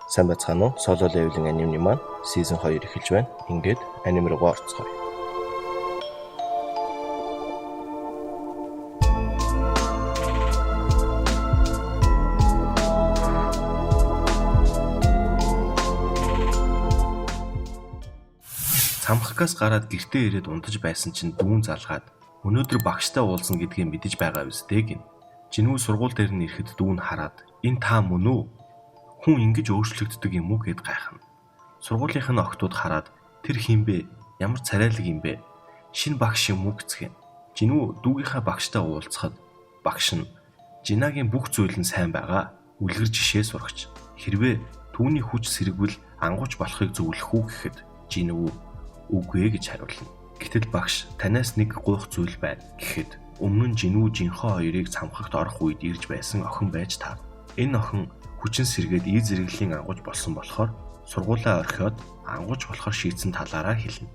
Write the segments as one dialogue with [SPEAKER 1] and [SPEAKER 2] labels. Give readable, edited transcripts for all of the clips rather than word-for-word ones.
[SPEAKER 1] Сайн байцгаана уу? Solo Leveling анимны маань season 2 эхэлж байна. Ингээд анime руу орцгоё. Цамхагаас гараад гэртээ ирээд унтаж байсан чинь дүүн залгаад өнөөдөр багштай уулзна гэдгийг мэдэж байгаа биз дээ гин. Жинүү сургууль дээр нь ирэхэд дүүн хараад энэ та мөн үү? Хүн ингэж өөрчлөгддөг юм уу гэд гайхна. Сургуулийнх нь охтууд хараад тэр хин бэ? Ямар царайлаг юм бэ? Шинэ багш юм уу гэцгэн. Жинүү дүүгийнхаа багштай уулзахад багш нь Жинагийн бүх зүйл нь сайн байгаа. Үлгэр жишээ сурагч. Хэрвээ түүний хүч сэргвэл ангууч болохыг зөвлөх үү гэхэд Жинүү үгүй гэж хариулна. Гэтэл багш танаас нэг гуйх зүйл байна гэхэд өмнө нь Жинүү жинхэнэ хоёрыг цамхагт орох үед ирж байсан охин байж тав. Энэ охин хүчин сэргээд ий зэрэглэлийн ангууч болсон болохоор сургуулаа орхиод ангууч болохоор шийдсэн талаараа хэлнэ.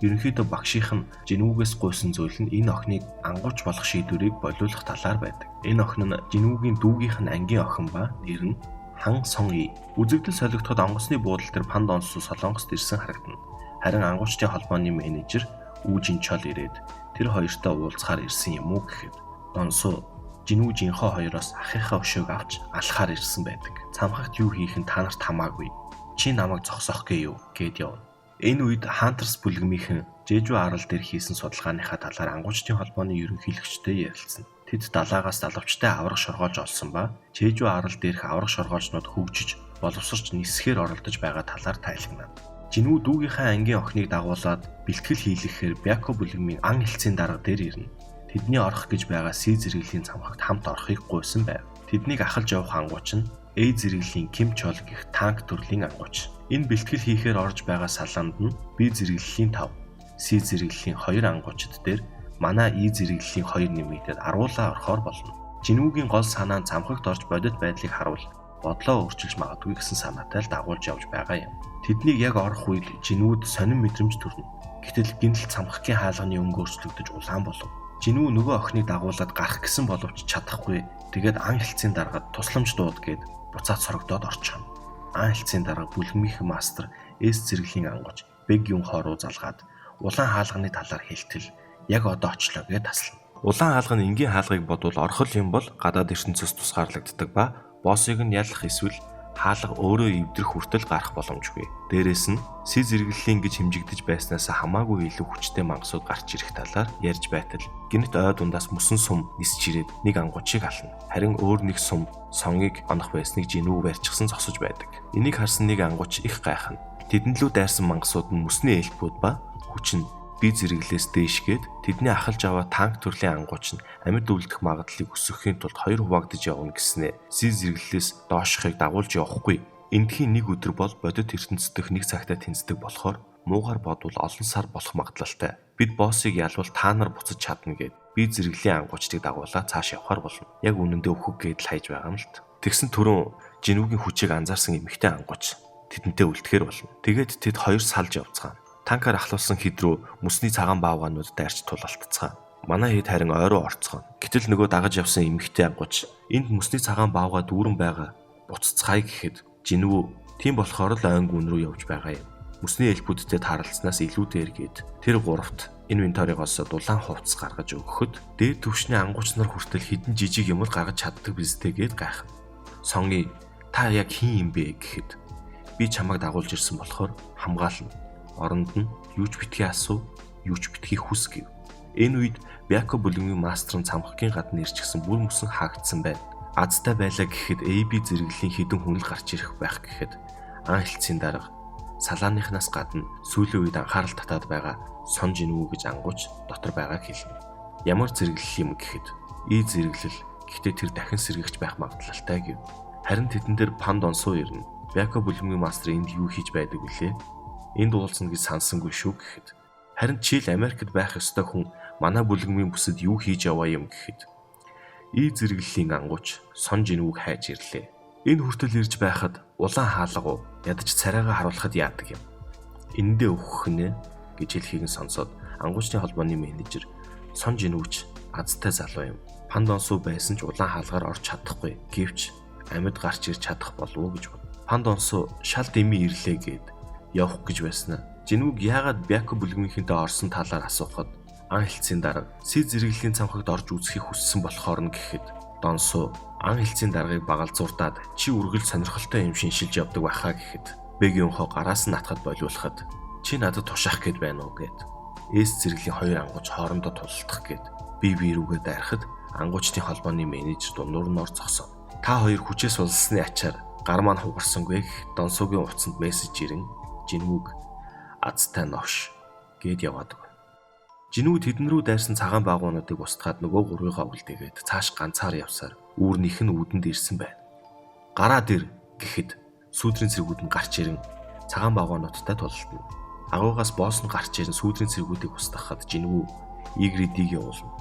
[SPEAKER 1] Ерөнхийдөө багшийнх нь Жинүүгээс гуйсан зүйл нь энэ охиныг ангууч болох шийдвэрийг болиулах талаар байдаг. Энэ охин нь Жинүүгийн дүүгийнх нь ангийн охин ба нэр нь Хан Сон И. Үзэгдэл солигдоход онгоцны буудал дээр панда онцлог Солонгост ирсэн харагдана. Харин ангуучдын холбооны менежер Үү Жинчол ирээд тэр хоёртой уулзахаар ирсэн юм уу гэхэд Донсо Жинүү жинхэнэ хоёроос ахыхаа өшөөг авч алхахаар ирсэн байдаг. Цамхагт юу хийх нь та нарт хамаагүй. Чи намайг зогсоох гээ юу гэд явна. Энэ үед Хантерс бүлгмийнхэн Жэжүү арал дээр хийсэн судалгааныхаа талаар ангуучдын холбооны ерөнхийлөгчтэй ярилцсан. Тэд далаагаас далавчтай аврах шоргоолж олсон ба Жэжүү арал дээрх аврах шоргоолжнууд хөгжиж боловсрч нисэхээр оролдож байгаа талаар тайлагнана. Жинүү дүүгийнхаа ангийн охиныг дагуулад бэлтгэл хийлгэхээр Бяко бүлгмийн ан хэлцийн дарга дээр ирнэ. Тэдний орох гэж байгаа Си зэрэглэлийн цамхагт хамт орохыг гуйсан байв. Тэднийг ахалж явах ангууч нь A зэрэглэлийн Ким Чол гэх танк төрлийн ангууч. Энэ бэлтгэл хийхээр орж байгаа салаанд нь B зэрэглэлийн 5, C зэрэглэлийн 2 ангуучид дээр манай E зэрэглэлийн 2 нэмэгдээд аруулаа орохоор болно. Жинүүгийн гол санаа нь цамхагт орж бодит байдлыг харуул бодлоо өөрчилж магадгүй гэсэн санаатай л дагуулж явж байгаа юм. Тэднийг яг орох үед Жинүүд сонин мэдрэмж төрнө. Гэтэл гинтл цамхагийн хаалганы өнгө өөрчлөгдөж улаан болов. Жинүү нөгөө охиныг дагуулад гарах гэсэн боловч чадахгүй. Тэгээд ан хэлцийн даргад тусламж дууд гээд буцаад сорогдоод орчихно. Ан хэлцийн дарга бүлгмийнх мастер С зэрэглэлийн ангууч Бэг Юн Хоруу залгаад улаан хаалганы талаар хэлтэл яг одоо очлоо гэж таслана. Улаан хаалга нь энгийн хаалгыг бодвол орхол юм бол гадаад ертөнцөөс тусгаарлагддаг ба боссыг нь ялах эсвэл хаалга өөрөө эвдрэх хүртэл гарах боломжгүй. Дээрээс нь Си зэрэглэлийн гэж хэмжигдэж байснаас хамаагүй илүү хүчтэй мангасууд гарч ирэх талаар ярьж байтал гинт ой дундаас мөсөн сум нисч ирээд нэг ангуучийг ална. Харин өөр нэг сум сонгийг онох байсныг Жинүү барьчихсан зогсож байдаг. Энийг харсан нэг ангууч их гайхна. Тэдэнлүү дайрсан мангасууд нь мөсний ээлбүүд ба хүч нь би зэрэглээс дээшгээд тэдний ахалж аваа танк төрлийн ангууч нь амьд үлдэх магадлалыг өсгөхийн тулд хоёр хуваагдаж явна гэснээр Си зэрэглээс доошхыг дагуулж явахгүй. Эндхийн нэг өдөр бол бодит ертөнцийн нэг цагтаа тэнцдэг болохоор муугар бодвол олон сар болох магадлалтай. Бид боссыг ялвал та нар буцаж чадна гэд би зэрэглэлийн ангуучдыг дагуулаад цааш явахаар болно. Яг үнэндээ өөхөг гэдэл хайж байгаа юм л т. Тэгсэн түрүүн Жинүүгийн хүчийг анзаарсан эмэгтэй ангууч тэдэнтэй үлдэхээр болно. Тэгээд тэд хоёр салж явцгаана. Танкаар ахлуулсан хид рүү мөсний цагаан баавгаанууд дайрч тулалтцгаана. Манай хэд харин ойроо орцгоно. Гэтэл нөгөө дагаж явсан эмэгтэй ангууч энд мөсний цагаан баавгаа дүүрэн байгаа. Буцацгаая гэхэд Жинүү тийм болохоор л ойн гүн рүү явж байгаа юм. Мөсний элбүүдтэй тааралцснаас илүү дээр гээд тэр гуравт инвентаригоос дулаан хувцас гаргаж өгөхөд дээд түвшний ангууч нар хүртэл хідэн жижиг юмд гаргаж чаддаг биз дээ гээд гайхав. Сонги та яг хин юм бэ гэхэд би чамайг дагуулж ирсэн болохоор хамгаална. Оронд нь юу ч битгий асуу, юу ч битгий хүс гэв. Энэ үед Бяко бүлгийн мастер нь цамхагийн гадна ирчихсэн бүр мөсөн хаагдсан байна. Азтай байлаа гэхэд AB зэрэглэлийн хідэн хүн л гарч ирэх байх гэхэд ан хэлцийн дарга салааныхнаас гадна сүүлийн үед анхаарал татаад байгаа Сон Жинүү гэж ангууч дотор байгааг хэлнэ. Ямар зэрэглэл юм гэхэд И зэрэглэл гэхдээ тэр дахин сэргийгч байх магадлалтай гэв. Харин тэдэн дээр Панд онсуу ирнэ. Бяко бүлгийн мастер энд юу хийж байдаг вүлээ? Энд уулзна гэж сансангүй шүү гэхэд харин чил Америкт байх ёстой хүн манай бүлгмийн бүсэд юу хийж яваа юм гэхэд И зэрэглэлийн ангууч Сон Жинүүг хайж ирлээ. Энэ хүртэл ирж байхад улаан хаалга ядаж царайгаа харуулхад яадаг юм. Эндээ өөхөх нэ гэж хэлхийг нь сонсоод ангуучны холбооны менежер Сон Жинүүч азтай залуу юм. Панд онсуу байсан ч улаан хаалгаар орж чадахгүй. Гэвч амьд гарч ирж чадах болов уу гэж бод. Панд онсоо шал дэмий ирлээ гэд явах гэж байснаа. Жинүүг яагаад Бяко бүлгмийнхэнтэй орсон талаар асуухад ан хэлцийн дарга Сэд зэрэглэлийн цамхагт орж үзхийг хүссэн болохоор нь гэхэд Донсоо ан хэлцийн даргыг багалзуурдаад чи үргэлж сонирхолтой юм шиншилж явдаг байхаа гэхэд Бэгийн хоо гараас нь натхад болиулахад чи надад тушаах гээд байна уу гэд Эс зэрэглэлийн хоёр ангууч хоорондоо тулалдах гээд бие рүүгээ дайрахад ангуучдын холбооны менежер дундуур нь ор зогсов. Та хоёр хүчээс улсны ачаар гар маань хугарсангүй гэх Донсогийн утсанд мессеж ирэн Жинүүг азтай новш гэд яваад өг. Жинүү тэдэн рүү дайрсан цагаан багуунуудыг устгаад нөгөө гурвыгаа үлдээгээд цааш ганцаар явсаар үүрнийх нь үүдэнд ирсэн байна. Гараад ир гэхэд сүүдрийн цэргүүд нь гарч ирэн цагаан багуунуудтай тулалдана. Агуугаас босс нь гарч ирэн сүүдрийн цэргүүдийг устгахад Жинүү Игридийг явуулна.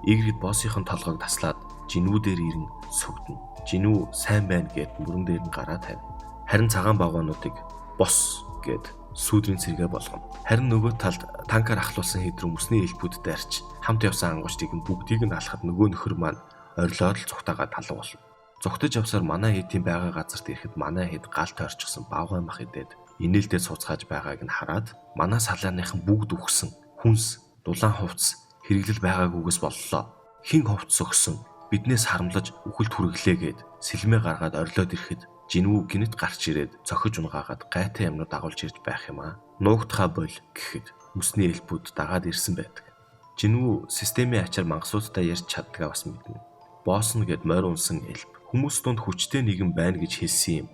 [SPEAKER 1] Игрид боссынхын толгойг таслаад Жинүү дээр ирэн сүгдэнэ. Жинүү сайн байна гэд мөрөн дээр нь гараа тавина. Харин цагаан багуунуудыг босс гэд сүүдрийн цэргээ болгоно. Харин нөгөө талд танкаар ахлуулсан хэд рүү мөсний элбүүд дайрч хамт явсан ангуучдыг нь бүгдийг нь алхахад нөгөө нөхөр маань орилоор л цухтагаа талуу болно. Зогтож явсаар манай хэдийн байгаа газарт ирэхэд манай хэд галт орчихсон багвай мах идээд инээлдээ цуцгааж байгааг нь хараад манай салааныхан бүгд үхсэн хүнс дулаан хувцс хэрэглэл байгаагүйгээс боллоо. Хин хувцс өгсөн биднээс харамлаж үхэлд хүргэлээгээд сэлмээ гаргаад орилоод ирэхэд Жинүү гинэт гарч ирээд цохиж унгаагаад гайтай юмнууд дагуулж ирж байх юм аа. Нуугдхаа бол гэхэд мөсний элбүүд дагаад ирсэн байдаг. Жинүү системийн ачаар мангасуудтай ярьж чаддгаа бас мэднэ. Босс нь гэд морь унсан элб хүмүүс донд хүчтэй нэгэн байна гэж хэлсэн юм.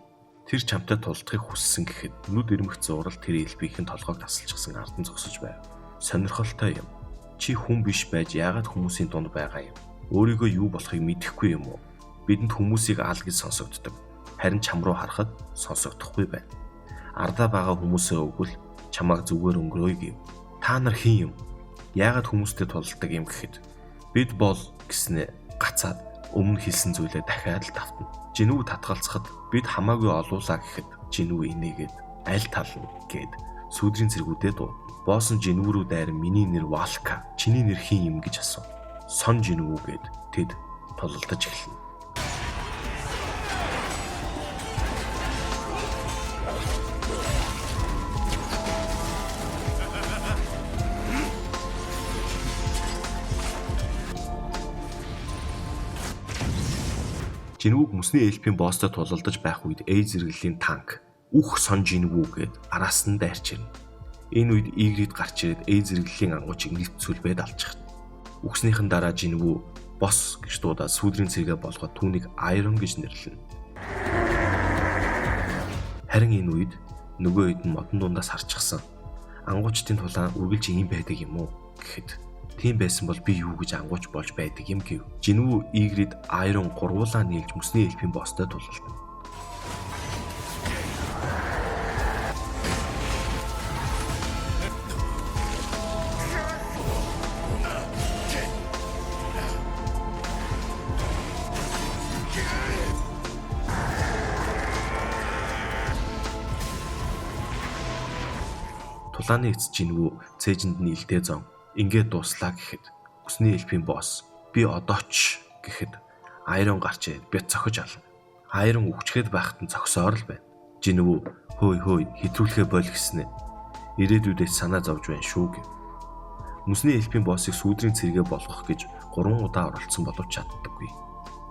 [SPEAKER 1] Тэр чамтай тулдахыг хүссэн гэхэд нүд ирмэх зурал тэр элбийнхэн толгойг тасалчихсан ардан зогсож байв. Сонирхолтой юм. Чи хүн биш байж яагаад хүмүүсийн дунд байгаа юм? Өөрийгөө юу болохыг мэдэхгүй юм уу? Бидэнд хүмүүсийг аал гэж сонсогддог. Харин чам руу харахад сонсогдохгүй байна. Ардаа байгаа хүмүүсээ өгвөл чамааг зүгээр өнгөрөөе гэв. Та нар хин юм? Яагаад хүмүүстэй тулалдаг юм гэхэд бид бол гэснээ гацаад өмнө хэлсэн зүйлээ дахиад л давтна. Жинүү татгалцахад бид хамаагүй олуулаа гэхэд Жинүү инээгээд аль тална гэд сүүдрийн цэргүүдэд дуу. Босс нь Жинүү рүү дайран миний нэр Валка. Чиний нэр хин юм гэж асуув. Сон Жинүү гэд тэд тулалдаж эхэлнэ. Жинүүг мөсний эльпийн босстой тулалдаж байх үед Эй зэрэглэлийн танк үх сон Жинүү гэд араас нь дайрч ирнэ. Энэ үед Игрид гарч ирээд Эй зэрэглэлийн ангуучийг нэгт сүлбээд алчихна. Үхснийхэн дараа Жинүү босс гэж дуудаад сүүдрийн цэгээ болгоод түүнийг Айрон гэж нэрлэнэ. Харин энэ үед нөгөө хэд нь модон дундаас харчихсан. Ангуучдын тулаан үргэлж ийм байдаг юм уу гэхэд тийм байсан бол би юу гэж ангууч болж байдаг юм гэв. Жинүү Игрид Айрон гурвуулаа нийлж мөсний эльпийн босстой тулалдана. Тулааны эц Жинүү цээжинд нь илдээ зон ингээд дуслаа гэхэд мөсний эльпийн босс би одоо ч гэхэд Айрон гарч ирээд бяд цохиж ална. Айрон үхчгээд байхад нь цогсоор л байна. Жинүү хөөй хэтрүүлэхэ бойл гэснэ. Ирээдүйдээ санаа зовж байна шүү гэв. Мөсний эльпийн боссыг сүүдрийн цэргээ болгох гэж 3 удаа оролцсон боловч чаддаггүй.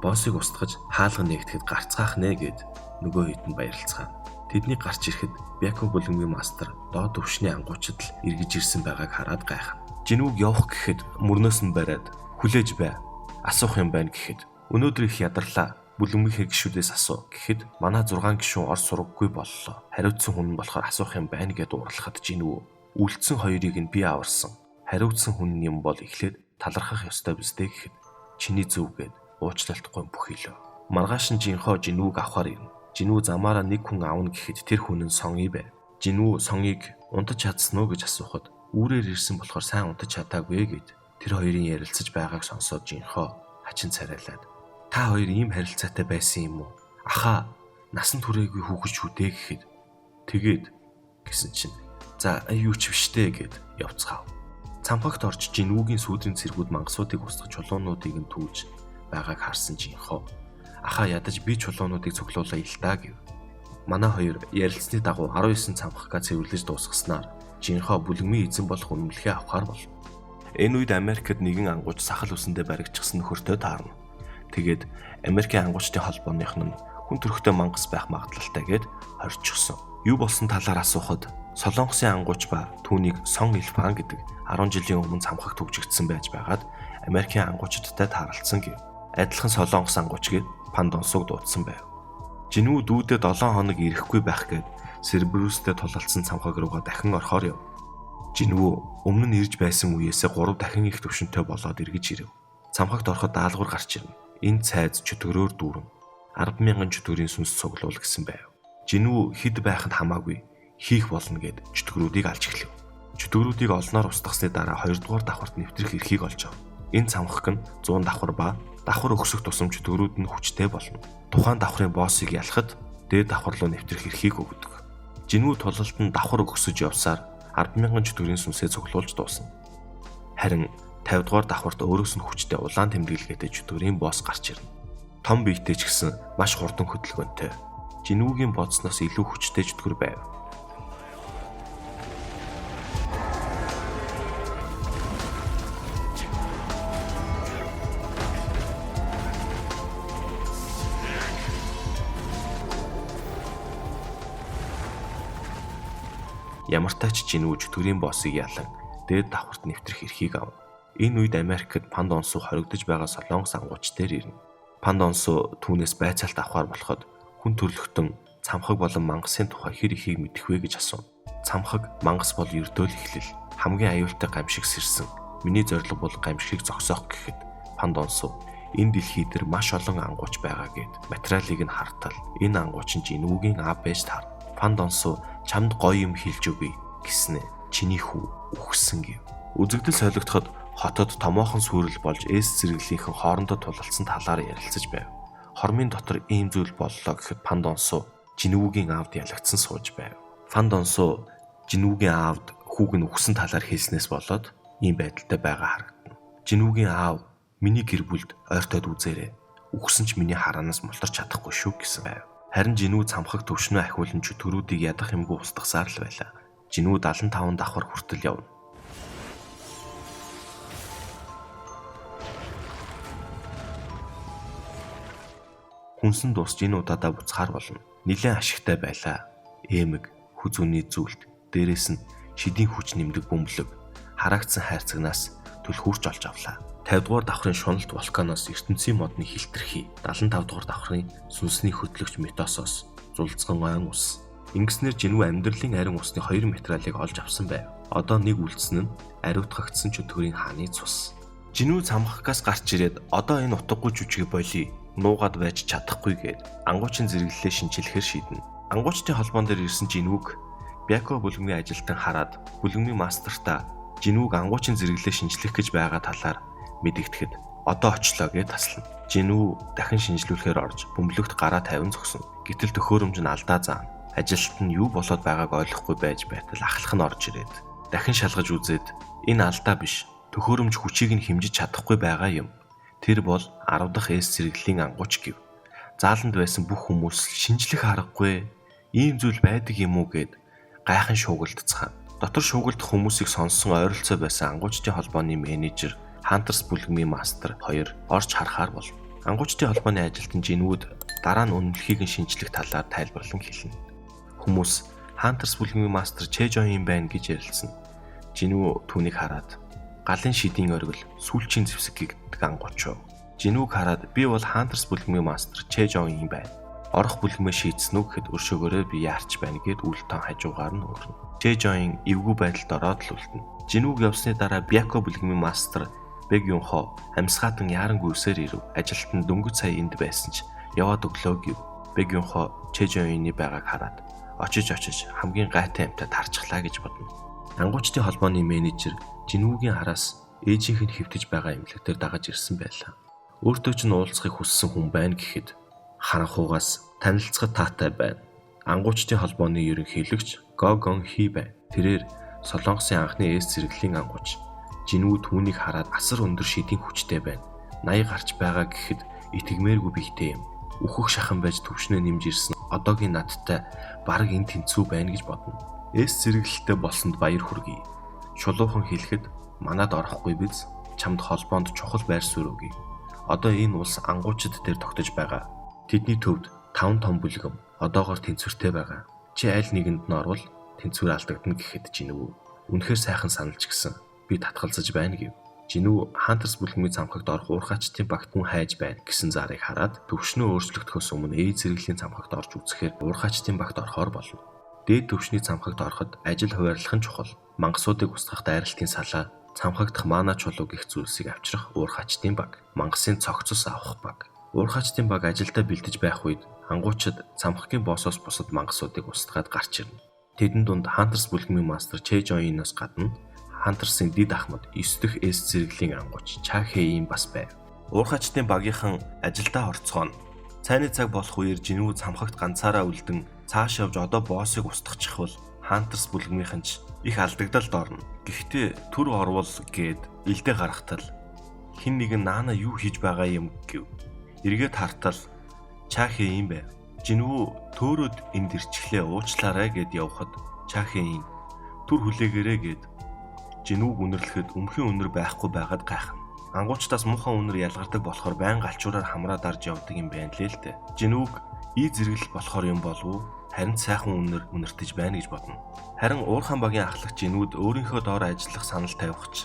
[SPEAKER 1] Боссыг устгаж хаалга нэгтгэхэд гарцгаах нэ гэд нөгөө хэд нь баярлцгаана. Тэдний гарч ирэхэд Бяко бүлгийн мастер доод өвшний ангуучид л эргэж ирсэн байгааг хараад гайхна. Жинүүг явах гэхэд мөрнөөс нь бариад хүлээж бай. Асуух юм байна гэхэд өнөөдөр их ядарлаа. Бүлгмийнхээ гишүүдээс асуу гэхэд манай 6 гишүүн ор сураггүй боллоо. Хариуцсан хүн нь болохоор асуух юм байна гэд уурлахад Жинүү үлдсэн хоёрыг нь би аварсан. Хариуцсан хүн юм бол эхлээд талархах ёстой биз дээ гэхэд чиний зөв гэд уучлалтгүй бүхийлөө. Маргааш нь Жинхоо Жинүүг авахар ирнэ. Жинүү замаараа нэг хүн аавна гэхэд тэр хүн нь Сонги байв. Жинүү Сонгиг унтаж чадсан уу гэж асуухад үүрээр ирсэн болохоор сайн унтаж чадаагүй гэд тэр хоёрын ярилцаж байгааг сонсоод Жинхоо хачин царайлаад та хоёр ийм харилцаатай байсан юм уу? Аха насан туршаагүй хүүхэд шүү дээ гэхэд тэгээд гэсэн чинь за юу ч биштэй гэд явцгаав. Цамхагт орж Жинүүгийн сүүдрийн цэргүүд мангасуудыг устгах чулуунуудыг нь түүж байгааг харсан Жинхоо аха ядаж би чулуунуудыг цуглуулаа ил даа гэв. Манай хоёр ярилцсны дагуу 19 цамхаг цэвэрлэж дуусгаснаар жинхэнэ бүлэгмийн эзэн болох үнэмлэхээ авахар болно. Энэ үед Америкт нэгэн ангууч сахал үсэндээ баригдчихсан нөхөртөө таарна. Тэгээд Америкийн ангуучдын холбооных нь хүн төрхтэй мангас байх магадлалтай гэд хорьчихсон. Юу болсон талаар асуухад Солонгосын ангууч ба түүнийг Сон Илфан гэдэг 10 жилийн өмнө цамхагт хөгжигдсэн байж байгаад Америкийн ангуучдтай таарлцсан гэв. Адилхан Солонгос ангууч гээд Пандонсуг дуудсан байв. Жинүү дүүдээ 7 хоног ирэхгүй байх гээд Сербрүүстэй тулалдсан цамхаг руугаа дахин орохоор яв. Жинүү өмнө нь ирж байсан үеэсээ 3 дахин их төвшөнтэй болоод эргэж ирэв. Цамхагт ороход даалгавар гарч ирнэ. Энэ цайз чөтгөрөөр дүүрэн 10,000 чөтгөрийн сүнс цуглуул гэсэн байв. Жинүү хэд байханд хамаагүй хийх болно гэд чөтгөрүүдийг алж эхлэв. Чөтгөрүүдийг олноор устгасны дараа 2 дугаар давхарт нэвтрэх эрхийг олж ав. Энэ цамхаг нь 100 давхар ба давхар өгсөх тусам чөтгөрүүд нь хүчтэй болно. Тухайн давхрын боссыг ялахад дээд давхар руу нэвтрэх эрхийг өгдөг. Жинүү тулалд нь давхар өгсөж явсаар 10,000 чөтгөрийн сүнсээ цуглуулж дуусна. Харин 50 дугаар давхарт өөрөөс нь хүчтэй улаан тэмдэглэгээтэй чөтгөрийн босс гарч ирнэ. Том биетэй ч гэсэн маш хурдан хөдөлгөөнтэй. Жинүүгийн бодсноос илүү хүчтэй чөтгөр байв. Ямартай ч Жинүү чөтгөрийн боссыг ялан дээд давхарт нэвтрэх эрхийг авна. Энэ үед Америкт Пандонсу хоригдож байгаа Солонгос ангууч дээр ирнэ. Пандонсу түүнээс байцаалт авахар болоход хүн төрлөختөн цамхаг болон мангасын тухай хэр ихийг мэдэх вэ гэж асуув. Цамхаг, мангас бол ердөөл эхлэл. Хамгийн аюултай гамшиг сэрсэн. Миний зорилго бол гамшигыг зогсоох гэхэд Пандонсу энэ дэлхий дээр маш олон ангууч байгаа гэд материалыг нь хартал энэ ангууч нь Жинүүгийн аав байж таарна. Пандонсу чамд гоё юм хийлж өгье гэснэ. Чиний хүү үхсэн гэв. Үзэгдэл солигдоход хотод томоохон сүрэл болж эс зэрэглийнхэн хоорондоо тулалдсан талаар ярилцаж байв. Хормын дотор ийм зүйл боллоо гэхэд Пандонсу Жинүүгийн аавд ялагдсан сууж байв. Пандонсу Жинүүгийн аавд хүүг нь үхсэн талаар хэлснээс болоод ийм байдалтай байгаа харагдана. Жинүүгийн аав миний гэр бүлд ойртоод үзээрэй. Үхсэн ч миний хараанаас мултарч чадахгүй шүү гэсэн байв. Харин Жинүү цамхаг төвшнөө ахиулан чөтгөрүүдийг ядах юмгүй устгасаар л байлаа. Жинүү 75 давхар хүртэл явна. Хүнсэн дуусч энэ удаадаа буцахаар болно. Нилээн ашигтай байлаа. Эмэг, хүзүүний зүйлт, дээрээс нь шидийн хүч нэмдэг бөмбөлөг, хараагдсан хайрцагнаас түлхүүрч олж авлаа. 50 дугаар давхрын шуналт вулканоос ертөнцийн модны хилтерхий, 75 дугаар давхрын сүнсний хөтлөгч метосоос зулцган ойн ус. Ингэснээр Жинүү амьдралын арин усны 2 материалыг олж авсан байв. Одоо нэг үлдсэн нь ариутгагдсан чөтгөрийн хааны цус. Жинүү цамхагаас гарч ирээд одоо энэ утгагүй жүжиг болий нуугаад байж чадахгүй гээд ангуучийн зэрэглэлээ шинчилэхээр шийднэ. Ангуучдын холбоон дээр ирсэн Жинүүг Бяко бүлгмийн ажилтан хараад бүлгмийн мастертаа Жинүүг ангуучийн зэрэглэлээ шинжлэх гэж байгаа талаар мэдэгдэхэд одоо очлоо гэж таслана. Жинүү дахин шинжлүүлэхээр орж бөмбөлөгт гараа тавин зогсно. Гэтэл төхөөрөмж нь алдаа заана. Ажилт нь юу болоод байгааг ойлгохгүй байж байтал ахлах нь орж ирээд дахин шалгаж үзээд энэ алдаа биш. Төхөөрөмж хүчийг нь хэмжиж чадахгүй байгаа юм. Тэр бол 10 дахь эс зэрэглэлийн ангууч гэв. Зааланд байсан бүх хүмүүс шинжлэх аргагүй ийм зүйл байдаг юм уу гэд гайхан шуугилдцгаана. Дотор шуугилдах хүмүүсийг сонссон ойролцоо байсан ангуучдын холбооны менежер Хантерс бүлгмийн мастер 2 орж харахаар бол ангуучдын холбооны ажилтан Жинүүд дараа нь үнэмлэхийг нь шинжлэх талаар тайлбарлан хэлнэ. Хүмүүс Хантерс бүлгмийн мастер Чэжон юм байна гэж ярилцсан. Жинүү түүнийг хараад галын шидийн оргил сүүлчийн зэвсэг гэгддэг ангуучв. Жинүүг хараад би бол Хантерс бүлгмийн мастер Чэжон юм байна. Орох бүлгмээ шийдсэн үү гэхэд өршөөгөөрөө би яарч байна гэд үлтэн хажуугаар нь өнгөрнө. Чэжон эвгүй байдалд ороод л үлдэнэ. Жинүүг явсны дараа Бяко бүлгмийн мастер Бэг Юнхо амьсгаатан яарангүй үсээр ирэв. Ажилтан дөнгөж сая энд байсан ч яваад өглөө гэв. Бэг Юнхо Чэжоны байгааг хараад очиж хамгийн гайтай амтад харчихлаа гэж бодно. Ангуучдын холбооны менежер Жинүүгийн хараас ээжийнх нь хэвтэж байгаа эмнэлэгтэр дагаж ирсэн байлаа. Өөртөө ч уулзахыг хүссэн хүн байна гэхэд харанхуугаас танилцахад таатай байна. Ангуучдын холбооны ерөнхийлөгч Гогон Хи байна. Тэрээр Солонгосын анхны эс зэрэглэлийн ангууч. Жинүү түүнийг хараад асар өндөр шидийн хүчтэй байна. 80 гарч байгаа гэхэд итгэмээргүй бийтэй юм. Үхэх шахан байж төвшнөө нэмж ирсэн одоогийн надтай бараг энэ тэнцүү байна гэж бодно. Эс зэрэглэлтэй болсонд баяр хүргэе. Шулуухан хэлэхэд манад орохгүй биз? Чамд холбоонд чухал байр суурь өгье. Одоо энэ улс ангуучид дээр тогтож байгаа. Тэдний төвд 5 том бүлгэм одоогоор тэнцвэртэй байгаа. Чи аль нэгэнд нь орвол тэнцвэр алдагдана гэхэд Жинүү үнэхээр сайхан саналж гисэн. Би татгалзаж байна гэв. Жинүү Хантерс бүлгмийн цамхагт орох уурхайчдын багт хүн хайж байна гэсэн зарыг хараад төвшнөө өөрчлөгдөхөөс өмнө ээж зэрэглийн цамхагт орж үзэхээр уурхайчдын багт орохоор болно. Дээд төвшний цамхагт ороход ажил хуваарлах нь чухал. Мангасуудыг устгах дайралтын салаа, цамхагдах маана чулуу гэх зүйлсийг авчрах уурхайчдын баг, мангасын цогцос авах баг. Уурхайчдын баг ажилдаа бэлдэж байх үед ангуучид цамхагийн боосоос бусад мангасуудыг устгаад гарч ирнэ. Тэдэн дунд Хантерс бүлгмийн мастер Чэжоинаас гадна Хантерсын дид ахмад 9 дахь эс зэрэглийн ангууч Чахэйн бас байв. Уурхайчдын багийнхан ажилдаа орцгооно. Цайны цаг болох үеэр Жинүү цамхагт ганцаараа үлдэн цааш явж одоо боосыг устгачихвал Хантерс бүлгмийнхэн ч их алдагдалд орно. Гэхдээ түр орвол гээд илдээ гаргатал хин нэгэн наана юу хийж байгаа юм гэв. Эргээд хартал Чахэйн байв. Жинүү төөрөөд энд ирчихлээ уучлаарай гэд явхад Чахэйн түр хүлээгээрэй гэд Жинүүг үнэрлэхэд өмхийн үнэр байхгүй байгаад гайхна. Ангуучтаас муухай үнэр ялгардаг болохоор байн галчуураар хамраад дарж явдаг юм байна лээ л дээ. Жинүүг ий зэрэгэл болохоор юм болов уу? Харин сайхан үнэр үнэртэж байна гэж бодно. Харин уурхайн багийн ахлагч Жинүүд өөрийнхөө доор ажиллах санал тавихч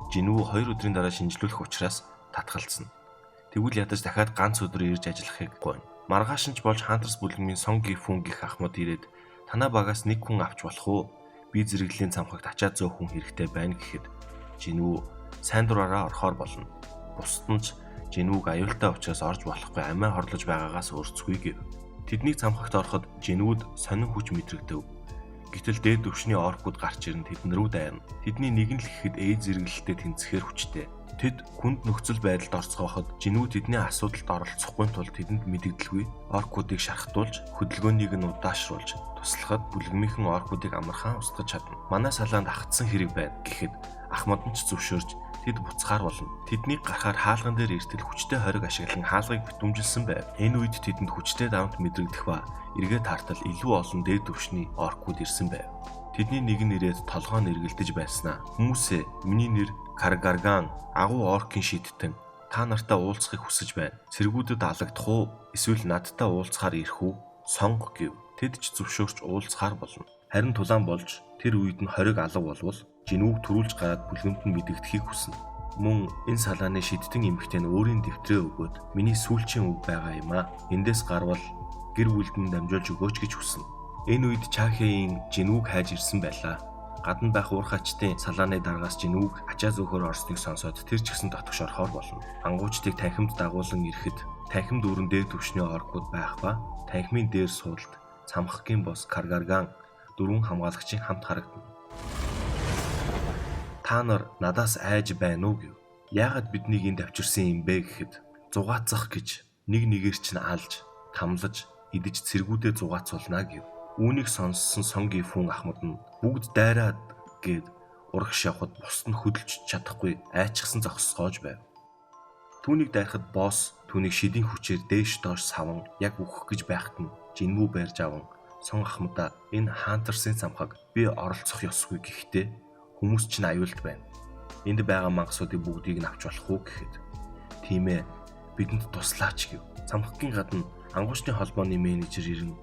[SPEAKER 1] Жинүү 2 өдрийн дараа шинжлүүлэх учраас татгалцсан. Тэгвэл ядаж дахиад ганц өдөр ирж ажиллахыг гуйна. Маргааш нь ч болж Хантерс бүлгмийн Сон Гифүн гих ахмад ирээд танаа багаас нэг хүн авч болох уу? Би зэрэглийн цамхагт ачаад зөөх хүн хэрэгтэй байна гэхэд Жинүү сайн дураараа орохоор болно. Бусд нь ч Жинүүг аюултай учраас орж болохгүй амиа хорлож байгаагаас өөрсцгүй гэв. Тэднийг цамхагт ороход Жинүүд сонин хүч мэдрэгдэв. Гэтэл дээд төвшний оркууд гарч ирэн тэдэн рүү дайрна. Тэдний нэг нь л ихэд ээж зэрэглэлтэй тэнцэхээр хүчтэй. Тэд хүнд нөхцөл байдалд орцгооход Жинүү тэдний асуудалд оролцохгүй тул тэдэнд мэдэгдэлгүй оркуудыг шархтуулж хөдөлгөөнийг нь удаашруулж туслахад бүлгмийнхэн оркуудыг амархан устгаж чадна. Манай салаанд хатсан хэрэг байна гэхэд ахмад нь ч зөвшөөрж тэд буцахаар болно. Тэднийг гарахаар хаалган дээр эртэл хүчтэй хориг ашиглан хаалгыг битүүмжилсэн байв. Энэ үед тэдэнд хүчтэй давамт мэдрэгдэх ба эргээд тартал илүү олон дээд төвшний оркууд ирсэн байв. Тэдний нэг нь ирээд толгоо нь эргэлдэж байснаа хүмүүсээ миний нэр Каргарган агуу оркийн шидтэн та нартай уулзахыг хүсэж байна. Цэргүүдэд алагдах уу? Эсвэл надтай уулзахаар ирэх үү? Сонго гэв. Тэд ч зөвшөөрч уулзахаар болно. Харин тулаан болж тэр үед нь хориг алга болвол Жинүүг төрүүлж гараад бүлгэмт нь мэдэгдэхийг хүснэ. Мөн энэ салааны шидтэн эмэгтэй нь өөрийн дэвтрээ өгөөд миний сүүлчийн үг байгаа юм аа. Эндээс гарвал гэр бүлд нь дамжуулж өгөөч гэж хүснэ. Энэ үед Чахэйн Жинүүг хайж ирсэн байлаа. Гадна байх уурхайчдын салааны дараагаас Жинүүг ачаа зөөхөр орсныг сонсоод тэр ч гэсэн дотогш орохоор болно. Ангуучдыг танхимд дагуулan ирэхэд танхимд өрөн дээд төвшний оркууд байх ба танхимын дээр суудалд цамхагийн бос Каргарган 4 хамгаалагчийн хамт харагдана. Та нар надаас айж байна уу гэв. Яагаад биднийг энд авчирсан юм бэ гэхэд зугаацах гэж нэг нэгээр чинь алж, тамлаж, идэж цэргүүдээ зугаацуулна гэв. Үүнийг сонссон Сон Гифүн ахмад нь бүгд дайраад гээд урагш явхад бусд нь хөдөлж чадахгүй айчсан зогсоож байв. Түүнийг дайрахад босс түүнийг шидийн хүчээр дээш доош саван яг үхэх гэж байхад нь Жинүү байрж аван Сон ахмадаа энэ Хантерсын цамхаг би оролцох ёсгүй гэхдээ хүмүүс чинь аюулд байна. Энд байгаа мангасуудын бүгдийг нь авч болох уу гэхэд тийм ээ бидэнд туслаач гэв. Цамхагийн гадна ангуучны холбооны менежер ирэн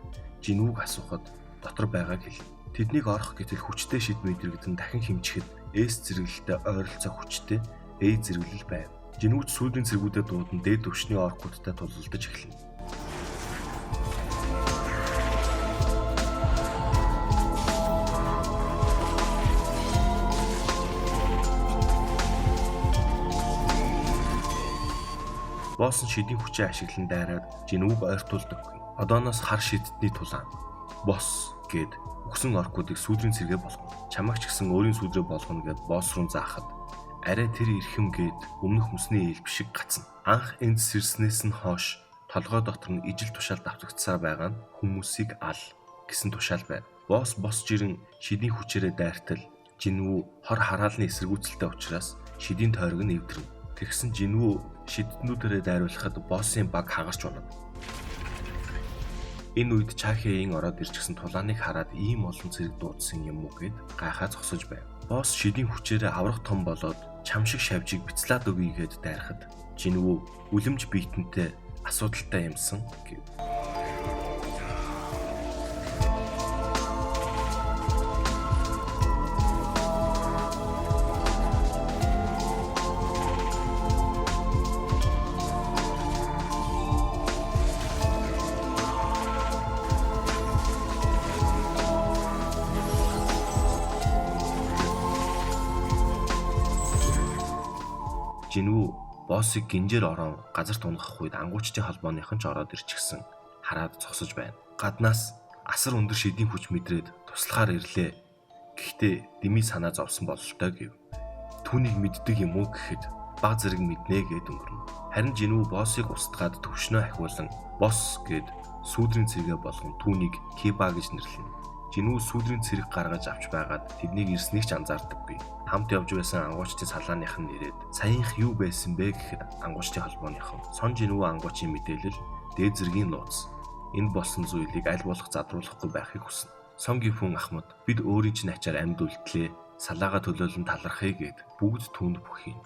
[SPEAKER 1] Жинүүг асуухад дотор байгааг хэлнэ. Тэднийг орох гэтэл хүчтэй шид мэдрэгдэн дахин хэмжихэд эс зэрэглэлтэй ойролцоо хүчтэй эй зэрэглэл байв. Жинүүч сүүлийн цэргүүдэд дуудан дээд төвшний оркуудтай тулалдаж эхэлнэ. Босс нь шидийн хүчээ ашиглан дайраад Жинүүг ойртуулдаг. Одооноос хар шидтний тулаан. Босс гэд өгсөн оркуудыг сүүлийн цэргээ болгоно. Чамайг ч гэсэн өөрийн сүүдрээ болгоно гэд босс руу заахад арай тэр ирхэм гээд өмнөх хүнсний ээлб шиг гацна. Анх энд сэрснээс нь хойш толгой дотор нь ижил тушаал давтагдсаар байгаа нь хүмүүсийг ал гэсэн тушаал байв. Босс жирэн шидийн хүчээрээ дайртал Жинүү хор хараалны эсэргүүцэлтэй учраас шидийн тойрог нь эвдэрнэ. Тэгсэн Жинүү шидтнүүдээрээ дайруулахад боссын баг хагарч унав. Энэ үед Чахеийн ороод ирчихсэн тулааныг хараад ийм олон зэрэг дуудсан юм уу гэд гайхаа зогсож байв. Босс шидийн хүчээрээ аврах том болоод чам шиг шавжийг бицлаад өгье гэд дайрахад Жинвүү үлэмж биетэнтэй асуудалтай юмсан гэв. Жинвүү боссыг гинжээр орон газарт унгах үед ангуучдын холбооныхан ч ороод ирчихсэн хараад зогсож байна. Гаднаас асар өндөр шидийн хүч мэдрээд туслахаар ирлээ. Гэхдээ дими санаа зовсон бололтой гэв. Түүнийг мэддэг юм уу гэхэд баг зэрэг мэднэ гэд өнгөрнө. Харин Жинвүү боссыг устгаад төвшнөө ахиулан босс гэд сүүдрийн цэрэгээ болгон түүнийг Киба гэж нэрлэнэ. Жинвүү сүүдрийн цэрэг гаргаж авч байгаад тэднийг ирснийг ч анзаардаггүй. Хамт явж байсан ангуучдын салааных нь ирээд саянх юу байсан бэ гэхэд ангуучдын холбооныхон сон Жинвүү ангуучийн мэдээлэл дээд зэргийн нууц. Энд болсон зүйлийг аль болох задруулахгүй байхыг хүснэ. Сон Гифүн Ахмад бид өөрийн чинь ачаар амьд үлдлээ. Салаага төлөөлөн талархъя гэд бүгд түүнд бүхий.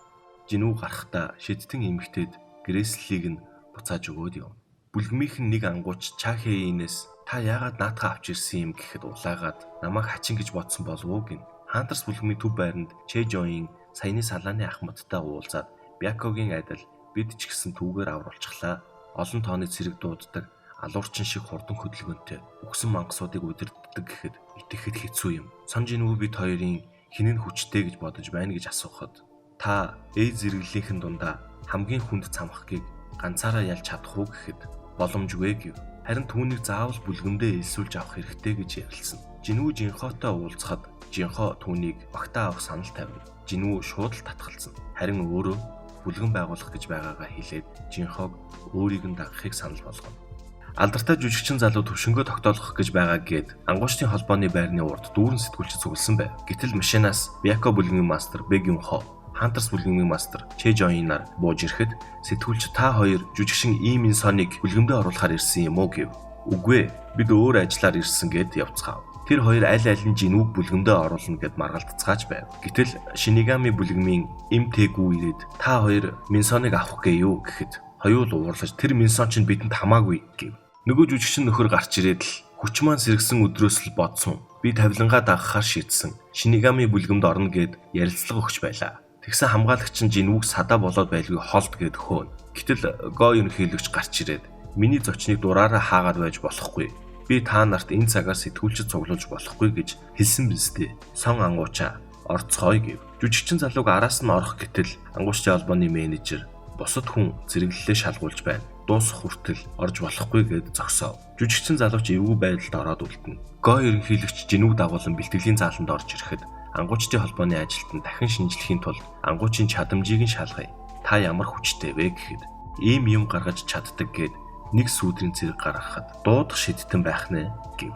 [SPEAKER 1] Жинвүү гарахдаа шидтэн эмэгтэйд грэслийг нь буцааж өгөөд явна. Бүлгмийнхэн нэг ангууч Чахеинээс та яагаад наатаха авч ирсэн юм гэхэд улаагаад намайг хачин гэж бодсон болов уу гин. Хантарс бүлгмийн төв байранд Чэжоин саяны салааны ахмадтай уулзаад Бякогийн адил бид ч гэсэн түүгээр авруулчихлаа. Олон тооны цэрэг дууддаг, алуурчин шиг хурдан хөдөлгөөнтэй үхсэн мангасуудыг удирддаг гэхэд итгэхэд хэцүү юм. Сон Жинвүү бид хоёрын хинэн хүчтэй гэж бодож байна гэж асуухад та ээж зэрэглэлийнхэн дундаа хамгийн хүнд цамхгийг ганцаараа ялж чадах уу гэхэд боломжгүй гэв. Харин түүнийг заавал бүлгэмдээ элсүүлж авах хэрэгтэй гэж ярилцсан. Жинвүү Жинхотой уулзахад Жинхо түүнийг багтаа авах санал тавина. Жинвүү шууд л татгалзсан. Харин өөрөө бүлгэн байгуулах гэж байгаагаа хэлээд Жинхог өөрийг нь дагахыг санал болгоно. Алдартай жүжигчин залуу төвшнгөө тогтоолгох гэж байгаа гэд ангуучдын холбооны байрны урд дүүрэн сэтгүүлч цугласан байв. Гэтэл машинаас Бяко бүлгийн мастер Бэгюнхо, Хантарс бүлгийн мастер Чэжоинаар бууж ирэхэд сэтгүүлч та хоёр жүжигчин Имин Соныг бүлгэмдээ оруулахаар ирсэн юм уу гэв. Үгүй ээ, бид өөр ажиллаар ирсэн гэд явцгаав. Тэр хоёр аль аль нь Жинвүүг бүлгэмдээ оруулна гэд маргалдцгааж байв. Гэтэл Шинигами бүлгмийн Имтэгүү ирээд та хоёр Минсоныг авах гээ юу гэхэд хоёул уурлаж тэр Минсон ч бидэнд хамаагүй гэв. Нөгөө жүжигчин нөхөр гарч ирээд л хүч маань сэргсэн өдрөөс л бодсон. Би тавилангаа дагахаар шийдсэн. Шинигами бүлгэмд орно гэд ярилцлага өгч байлаа. Тэгсэн хамгаалагч нь Жинвүүг садаа болоод байлгүй холд гэд хөөн. Гэтэл Го ерөнхийлөгч гарч ирээд миний зочныг дураараа хаагаад байж болохгүй. Би та нарт энэ цагаар сэтгүүлчд цуглуулж болохгүй гэж хэлсэн биз дээ. Сон ангуучаа орцгоё гэв. Жүжигчин залууг араас нь орох гэтэл ангуучдын холбооны менежер бусад хүн зэрэглэлээ шалгуулж байна. Дуусах хүртэл орж болохгүй гэд зогсов. Жүжигчин залууч эвгүй байдалд ороод үлдэнэ. Го ерөнхийлөгч Жинвүүг дагуулan бэлтгэлийн зааланд орж ирэхэд ангуучдын холбооны ажилтан дахин шинжлэхийн тулд ангуучийн чадамжийг нь шалгая. Та ямар хүчтэй вэ гэхэд ийм юм гаргаж чаддаг гэд нэг сүүдрийн цэрэг гаргахад дуудах шидтэн байх нэ гэв.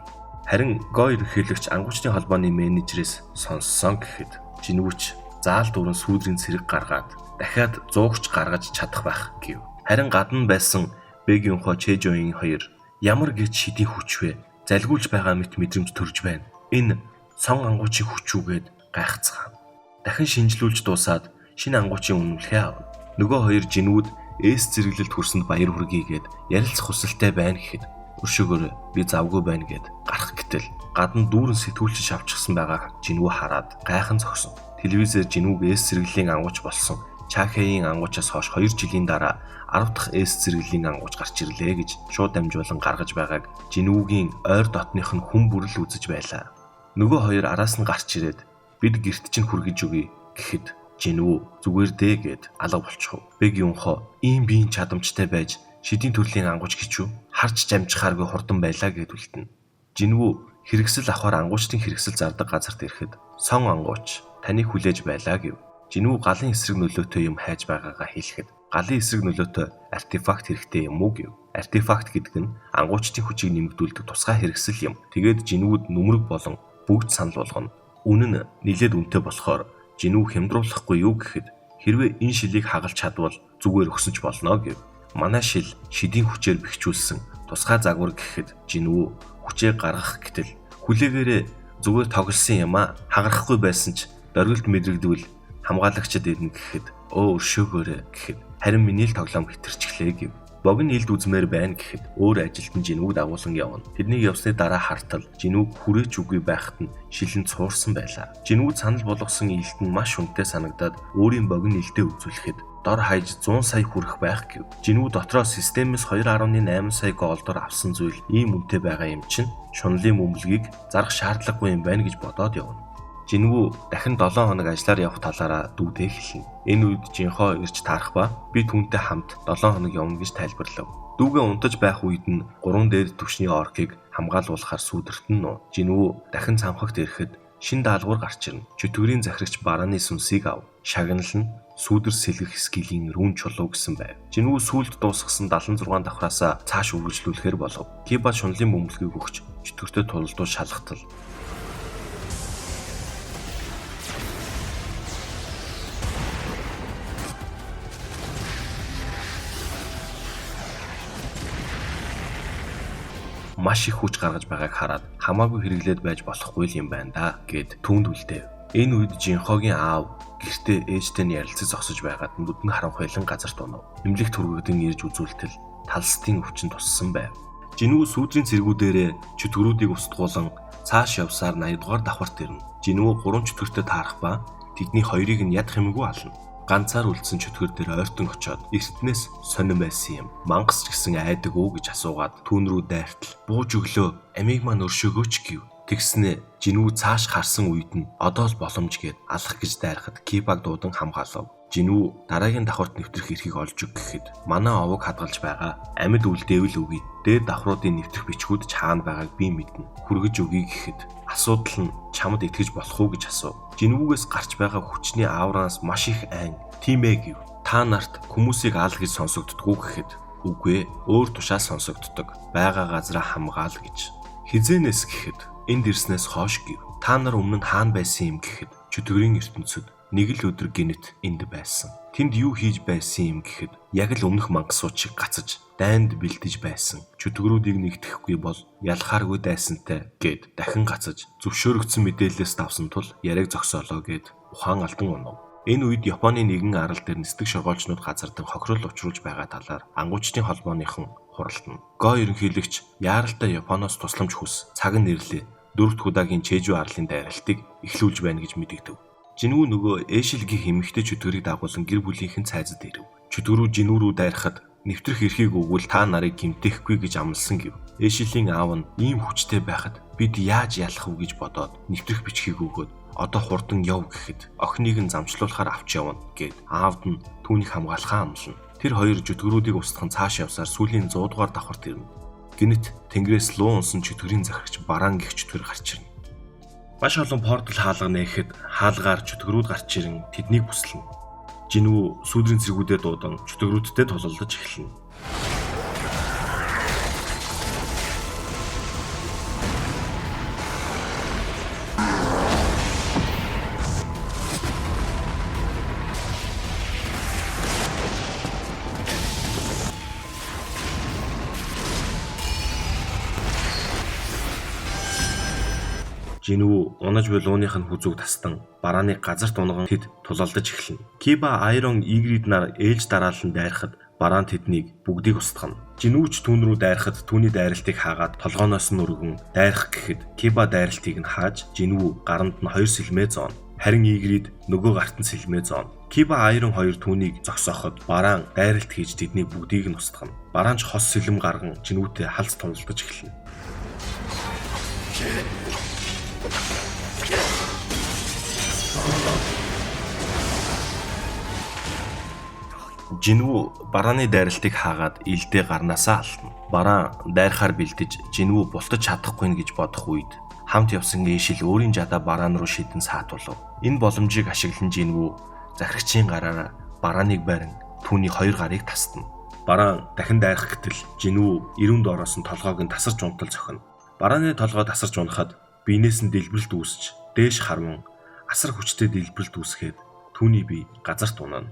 [SPEAKER 1] Харин Го ерөнхийлөгч ангуучдын холбооны менежерээс сонссон гэхэд Жинвүүч заал дүүрэн сүүдрийн цэрэг гаргаад дахиад зуугч гаргаж чадах байх гэв. Харин гадна байсан Бэгюнхо Чэжоин хоёр ямар гэж шидийн хүч вэ? Залгиулж байгаа мэт мэдрэмж төрж байна. Энэ сон ангуучийн хүч үгээд гайхацгаав. Дахин шинжилүүлж дуусаад шинэ ангуучийн үнэмлэхээ авна. Нөгөө хоёр Жинвүүд эс зэрэглэлд хүрсэнд баяр хүргийгээд ярилцах хүсэлтэй байна гэхэд өршөөгөөр би завгүй байна гэд гарах гэтэл гадна дүүрэн сэтгүүлч авчихсан байгааг Жинвүү хараад гайхан зогсон. Телевизээр Жинвүүг эс зэрэглэлийн ангууч болсон Чахеийн ангуучаас хойш 2 жилийн дараа 10 дахь эс зэрэглэлийн ангууч гарч ирлээ гэж шууд дамжуулан гаргаж байгааг Жинвүүгийн ойр дотных нь хүн бүрэл үзэж байлаа. Нөгөө хоёр араас нь гарч ирээд бид гэрт чинь хүргэж өгье гэхэд Жинвүү зүгээр дээ гэд алга болчихов. Бэгюнхо ийм биеийн чадамжтай байж шидийн төрлийн ангууч гэж юу? Харж жамжихааргүй хурдан байлаа гэд үлдэнэ. Жинвүү хэрэгсэл авахар ангуучдын хэрэгсэл зардаг газарт ирэхэд сон ангууч таныг хүлээж байлаа гэв. Жинвүү галын эсрэг нөлөөтэй юм хайж байгаагаа хэлэхэд галын эсрэг нөлөөтэй артефакт хэрэгтэй юм уу гэв. Артефакт гэдэг нь ангуучдын хүчийг нэмэгдүүлдэг тусгай хэрэгсэл юм. Тэгээд Жинвүүд нүмерэг болон бүгд санал болгоно. Үнэн нь нэлээд үнэтэй болохоор Жинвүү хямдруулахгүй юу гэхэд хэрвээ энэ шилийг хагалж чадвал зүгээр өгсөнч болно гэв. Манай шил шидийн хүчээр бэхжүүлсэн тусгай загвар гэхэд Жинвүү хүчээ гаргах гэтэл хүлээгээрээ зүгээр тоглосон юм а. Хагарахгүй байсан ч дөргөлд мэдрэгдвэл хамгаалагчид ирнэ гэхэд өршөөгөөрэй гэхэд харин миний л тоглоом хэтэрчихлээ гэв. Богино илд үзмээр байна гэхэд өөр ажилтан Жинвүүг дагуулсан явна. Тэднийг явсны дараа хартал Жинвүүг хүрээч үгүй байхад нь шилэн цуурсан байлаа. Жинвүүд санал болгосон илт нь маш хүнтэй санагдаад өөрийн богино илдээ үзүүлэхэд дор хаяж 100 сая хүрэх байх гэв. Жинвүү дотроо системээс 2.8 сая голдор авсан зүйл ийм үнэтэй байгаа юм чинь шунлын мөмлөгийг зарах шаардлагагүй юм байна гэж бодоод явна. Жинвүү дахин 7 хоног ажиллаар явах талаараа дүүдээ хэлнэ. Энэ үед Жинхоо ирж таарах ба би түүнтэй хамт 7 хоног явна гэж тайлбарлав. Дүүгээ унтаж байх үед нь 3 дээд түвшний оркийг хамгаалуулахаар сүудэртэн нөө. Жинвүү дахин цамхагт ирэхэд шин даалгавар гарч ирнэ. Чөтгөрийн захирагч барааны сүнсийг ав. Шагнал нь сүудэр сэлгэх скилийн рүүн чулуу гэсэн байв. Жинвүү сүулт дуусгасан 76 давхраасаа цааш үргэлжлүүлэхээр болов. Киба шунлын бөмбөлгийг өгч чөтгөртөд тулалдуул шалгатал. Маш их хүч гаргаж байгааг хараад хамаагүй хэрэглээд байж болохгүй юм байна да гэд түүнд үлдээв. Энэ үед Жинхогийн аав гэртээ ээжтэй нь ярилцаж зогсож байгаад нүдэн харанхуйлан газарт унав. Нэмлэх түргэгдэн ирж үзүүлтэл талстын өвчин туссан байв. Жинвүү сүүдрийн цэргүүдээрээ чөтгөрүүдийг устгуулan цааш явсаар 80 дугаар давхарт ирнэ. Жинвүү 3 чөтгөртөд таарах ба тэдний хоёрыг нь яд хэмгүй ална. Ганцаар үлдсэн чөтгөр дээр ойртон очоод эртнээс сонирн байсан юм. Мангас ч гэсэн айдаг уу гэж асуугаад түүн рүү дайртал. Бууж өглөө амийг маань өршөөгөөч гэв. Тэгснэ Жинвүү цааш харсан үед нь одоо л боломж гээд алах гэж дайрахад Кибаг дуудан хамгаалав. Жинвүү дараагийн давхарт нэвтрэх эрхийг олж өг гэхэд манай овог хадгалж байгаа. Амьд үлдээвэл үгүй. Дээд давхруудын нэвтрэх бичгүүд чаана байгааг би мэднэ. Хүргэж өгье гэхэд асуудал нь чамд итгэж болох уу гэж асуув. Жинвүүгээс гарч байгаа хүчний аураас маш их айн. Тийм ээ гэв. Та нарт хүмүүсийг аал гэж сонсогддгүү гэхэд үгүй ээ, өөр тушаа сонсогддог. Бага газраа хамгаал гэж. Хизэнээс гэхэд энд ирснээс хойш гэв. Та нар өмнө нь хаана байсан юм гэхэд чөтгөрийн ертөнцид нэг л өдөр гинэт энд байсан. Тэнд юу хийж байсан юм гэхэд яг л өмнөх мангасуудыг гацаж дайнд бэлдэж байсан. Чөтгөрүүдийг нэгтгэхгүй бол ялахааргүй дайсантай гэд дахин гацаж зөвшөөрөгдсөн мэдээлэлээс давсан тул яриаг зогсоолоо гэд ухаан алдан унав. Энэ үед Японы нэгэн арал дээр нисдэг шоргоолчнууд газардан хохирол учруулж байгаа талаар ангуучдын холбооныхон хуралдана. Го ерөнхийлөгч яаралтай Японоос тусламж хүс цаг нь ирлээ. 4-р удаагийн Чежу арлын дайралтыг эхлүүлж байна гэж мэдэгдэв. Жинвүү нөгөө Эшилгийн эмэгтэй чөтгөрийг дагуулсан гэр бүлийнхэн цайзад ирэв. Чөтгөрүү Жинвүү рүү дайрахад нэвтрэх эрхийг өгвөл та нарыг гэмтээхгүй гэж амласан гэв. Эшилийн аав нь ийм хүчтэй байхад бид яаж ялах вэ гэж бодоод нэвтрэх бичгийг өгөөд одоо хурдан яв гэхэд охиныг нь замчлуулахаар авч явна гэд аавд нь түүнийг хамгаалахаа амлана. Тэр хоёр чөтгөрүүдийг устган цааш явсаар сүүлийн 100 дугаар давхарт ирнэ. Гинэт тэнгэрээс луу унсан чөтгөрийн захирагч бараан гих чөтгөр гарч ирнэ. Маш олон портал хаалга нээхэд хаалгаар чөтгөрүүд гарч ирэн тэднийг бүслэнэ. Жинвүү сүүдрийн цэргүүдээ дуудан чөтгөрүүдтэй тулалдаж эхэлнэ. Жинвүү унаж буй лууных нь хүзүүг тастан барааны газарт унган тэд тулалдаж эхэлнэ. Киба Айрон Игрид нар ээлж дараалан дайрахад бараан тэднийг бүгдийг устгана. Жинвүүч түүн рүү дайрахад түүний дайралтыг хаагаад толгооноос нь өргөн дайрах гэхэд Киба дайралтыг нь хааж Жинвүү гаранд нь 2 сэлмээ зооно. Харин Игрид нөгөө гарт нь сэлмээ зооно. Киба Айрон хоёр түүнийг зогсооход бараан дайралт хийж тэдний бүгдийг нь устгана. Бараанч хос сэлэм гарган Жинвүүтэй халз тулалдаж эхэлнэ. Жинвүү барааны дайралтыг хаагаад илдээ гарнаасаа алтна. Бараан дайрахаар бэлдэж Жинвүү бултаж чадахгүй гэж бодох үед хамт явсан Эшил өөрийн жадаа бараан руу шидэн саатуулв. Энэ боломжийг ашиглан Жинвүү захирагчийн гараараа барааныг барин түүний 2 гарыг тасна. Бараан дахин дайрах гэтэл Жинвүү 90 доороос нь толгойг нь тасарч унтал зохино. Барааны толгой тасарч унахад биенээс нь дэлбэрэлт үүсч дээш харман асар хүчтэй дэлбэрэлт үүсгээд түүний бие газарт унана.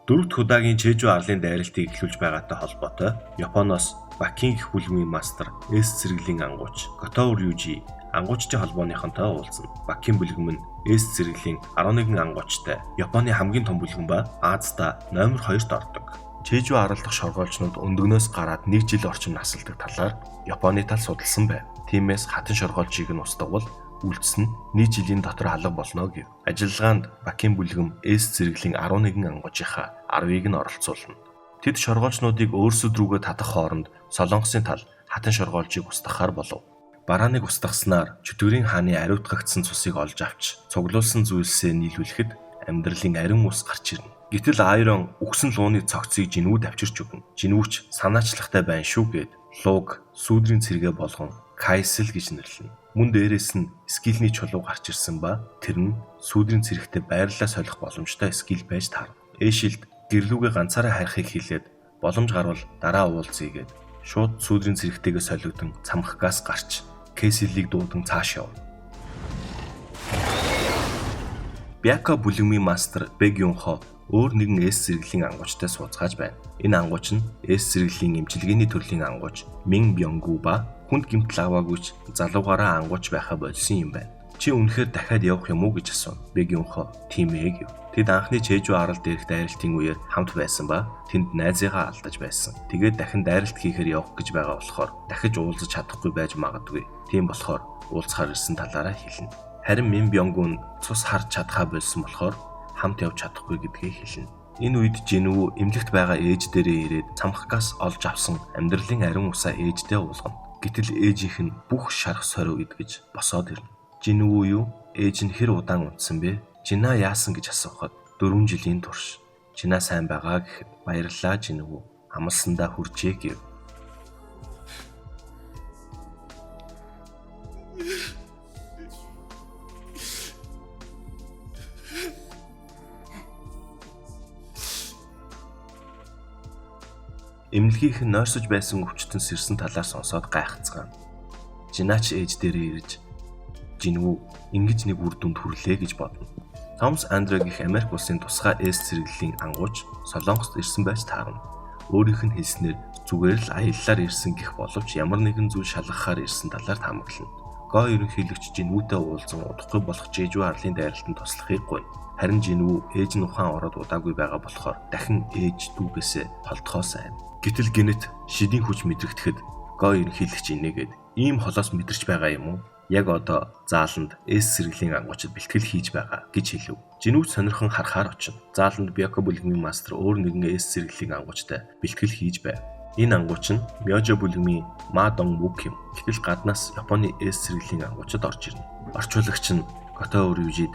[SPEAKER 1] Дөрөвт удаагийн Чежу арлын дайралтыг эхлүүлж байгаатай холбоотой Японоос Бакин гэх бүлгийн мастер С зэрэглэлийн ангууч Готоо Рюжи ангуучдын холбооныхонтой уулзна. Бакин бүлгэм нь С зэрэглэлийн 11 ангуучтай Японы хамгийн том бүлгэн ба Азида номер 2-т ордог. Чежу арал дахь шоргоолжнууд өндөгнөөс гараад 1 жил орчим насалдаг талаар Японы тал судалсан байв. Тиймээс хатан шоргоолжийг нь устгавал үйлдэл нь 1 жилийн дотор алга болно гэв. Ажиллагаанд Бакин бүлгэм С зэрэглэлийн 11 ангуучийнхаа 10-ыг нь оролцуулна. Тэд шоргоолжнуудыг өөрсдөд рүүгээ татах хооронд Солонгосын тал хатан шоргоолжийг устгахаар болов. Барааныг устгаснаар Чөтгөрийн хааны ариутгагдсан цусыг олж авч цуглуулсан зүйлсээ нийлүүлэхэд амьдралын ариун ус гарч ирнэ. Гэтэл Айрон үхсэн лууны цогцыг Жинвүүд авчирч өгнө. Жинвүүч санаачлагтай байна шүү гэд лууг сүүдрийн цэргээ болгон Кайсел гэж нэрлэнэ. Мөн дээрээс нь скилний чулуу гарч ирсэн ба тэр нь сүүдрийн цэрэгтээ байрлалаа солих боломжтой скил байж таарна. Эшилд гэрлүүгээ ганцаараа харихыг хэлээд боломж гарвал дараа уулзъя гэд шууд сүүдрийн цэрэгтэйгээ солигдсон цамх газ гарч Кэсэлийг дуудан цааш явна. Бяка бүлгмийн мастер Бэг Юнхо өөр нэгэн С зэрэглэлийн ангуучтай сууцгааж байна. Энэ ангууч нь С зэрэглэлийн эмчилгээний төрлийн ангууч Мин Бёнгу ба хүнд гэмтэл аваагүйч залуугаараа ангууч байхаа болсон юм байна. Чи үнэхээр дахиад явах юм уу гэж асуув. Бэг Юнхо тийм ээ гэв. Тэд анхны Чежу арал дээрх дайралтын үеэр хамт байсан ба тэнд найзыгаа алдаж байсан. Тэгээд дахин дайралт хийхээр явах гэж байгаа болохоор дахиж уулзаж чадахгүй байж магадгүй. Тийм болохоор уулзахаар ирсэн талаараа хэлнэ. Харин Мин Бёнгу нь цус харж чадхаа болсон болохоор хамт явж чадахгүй гэдгийг хэлнэ. Энэ үед Жинвүү эмнэлэгт байгаа ээж дээрээ ирээд цамх газ олж авсан амьдралын ариун усаа ээждээ уулгана. Гэтэл ээжийнх нь бүх шарх сорив идгэж босоод ирнэ. Жинвүү юу? Ээж нь хэр удаан унтсан бэ? Жинаа яасан гэж асуухад 4 жилийн турш. Жинаа сайн байгаа гэхэд баярлалаа Жинвүү. Амлсандаа хүрчээ гэв. Эмнэлгийнх нь нойрсож байсан өвчтөн сэрсэн талаар сонсоод гайхацгаана. Жинаач ээж дээрээ ирж Жинвүү ингэж нэг үр дүнд хүрлээ гэж бодно. Томс Андре гэх Америк улсын тусгай С зэрэглэлийн ангууч Солонгост ирсэн байж таарна. Өөрийнх нь хэлснээр зүгээр л аяллаар ирсэн гэх боловч ямар нэгэн зүйл шалгахаар ирсэн талаар таамаглана. Го ерөнхийлөгч Жинвүүтэй уулзсан удахгүй болох Чежу арлын дайралтанд туслахыг гуйна. Харин Жинвүү ээж нь ухаан ороод удаагүй байгаа болохоор дахин ээж дүүгээсээ холдохоо сайн. Гэтэл гинэт шидийн хүч мэдрэгдэхэд Го ерөнхийлөгч инээгээд ийм холоос мэдэрч байгаа юм уу? Яг одоо зааланд С зэрэглэлийн ангуучид бэлтгэл хийж байгаа гэж хэлв. Жинвүүч сонирхон харахаар очино. Зааланд Бяка бүлгмийн мастер өөр нэгэн С зэрэглэлийн ангуучтай бэлтгэл хийж байв. Энэ ангууч нь Мёжо бүлгмийн Ма Донгвук юм. Гэтэл гаднаас Японы С зэрэглэлийн ангуучид орж ирнэ. Орчуулагч нь Готоо Рюжид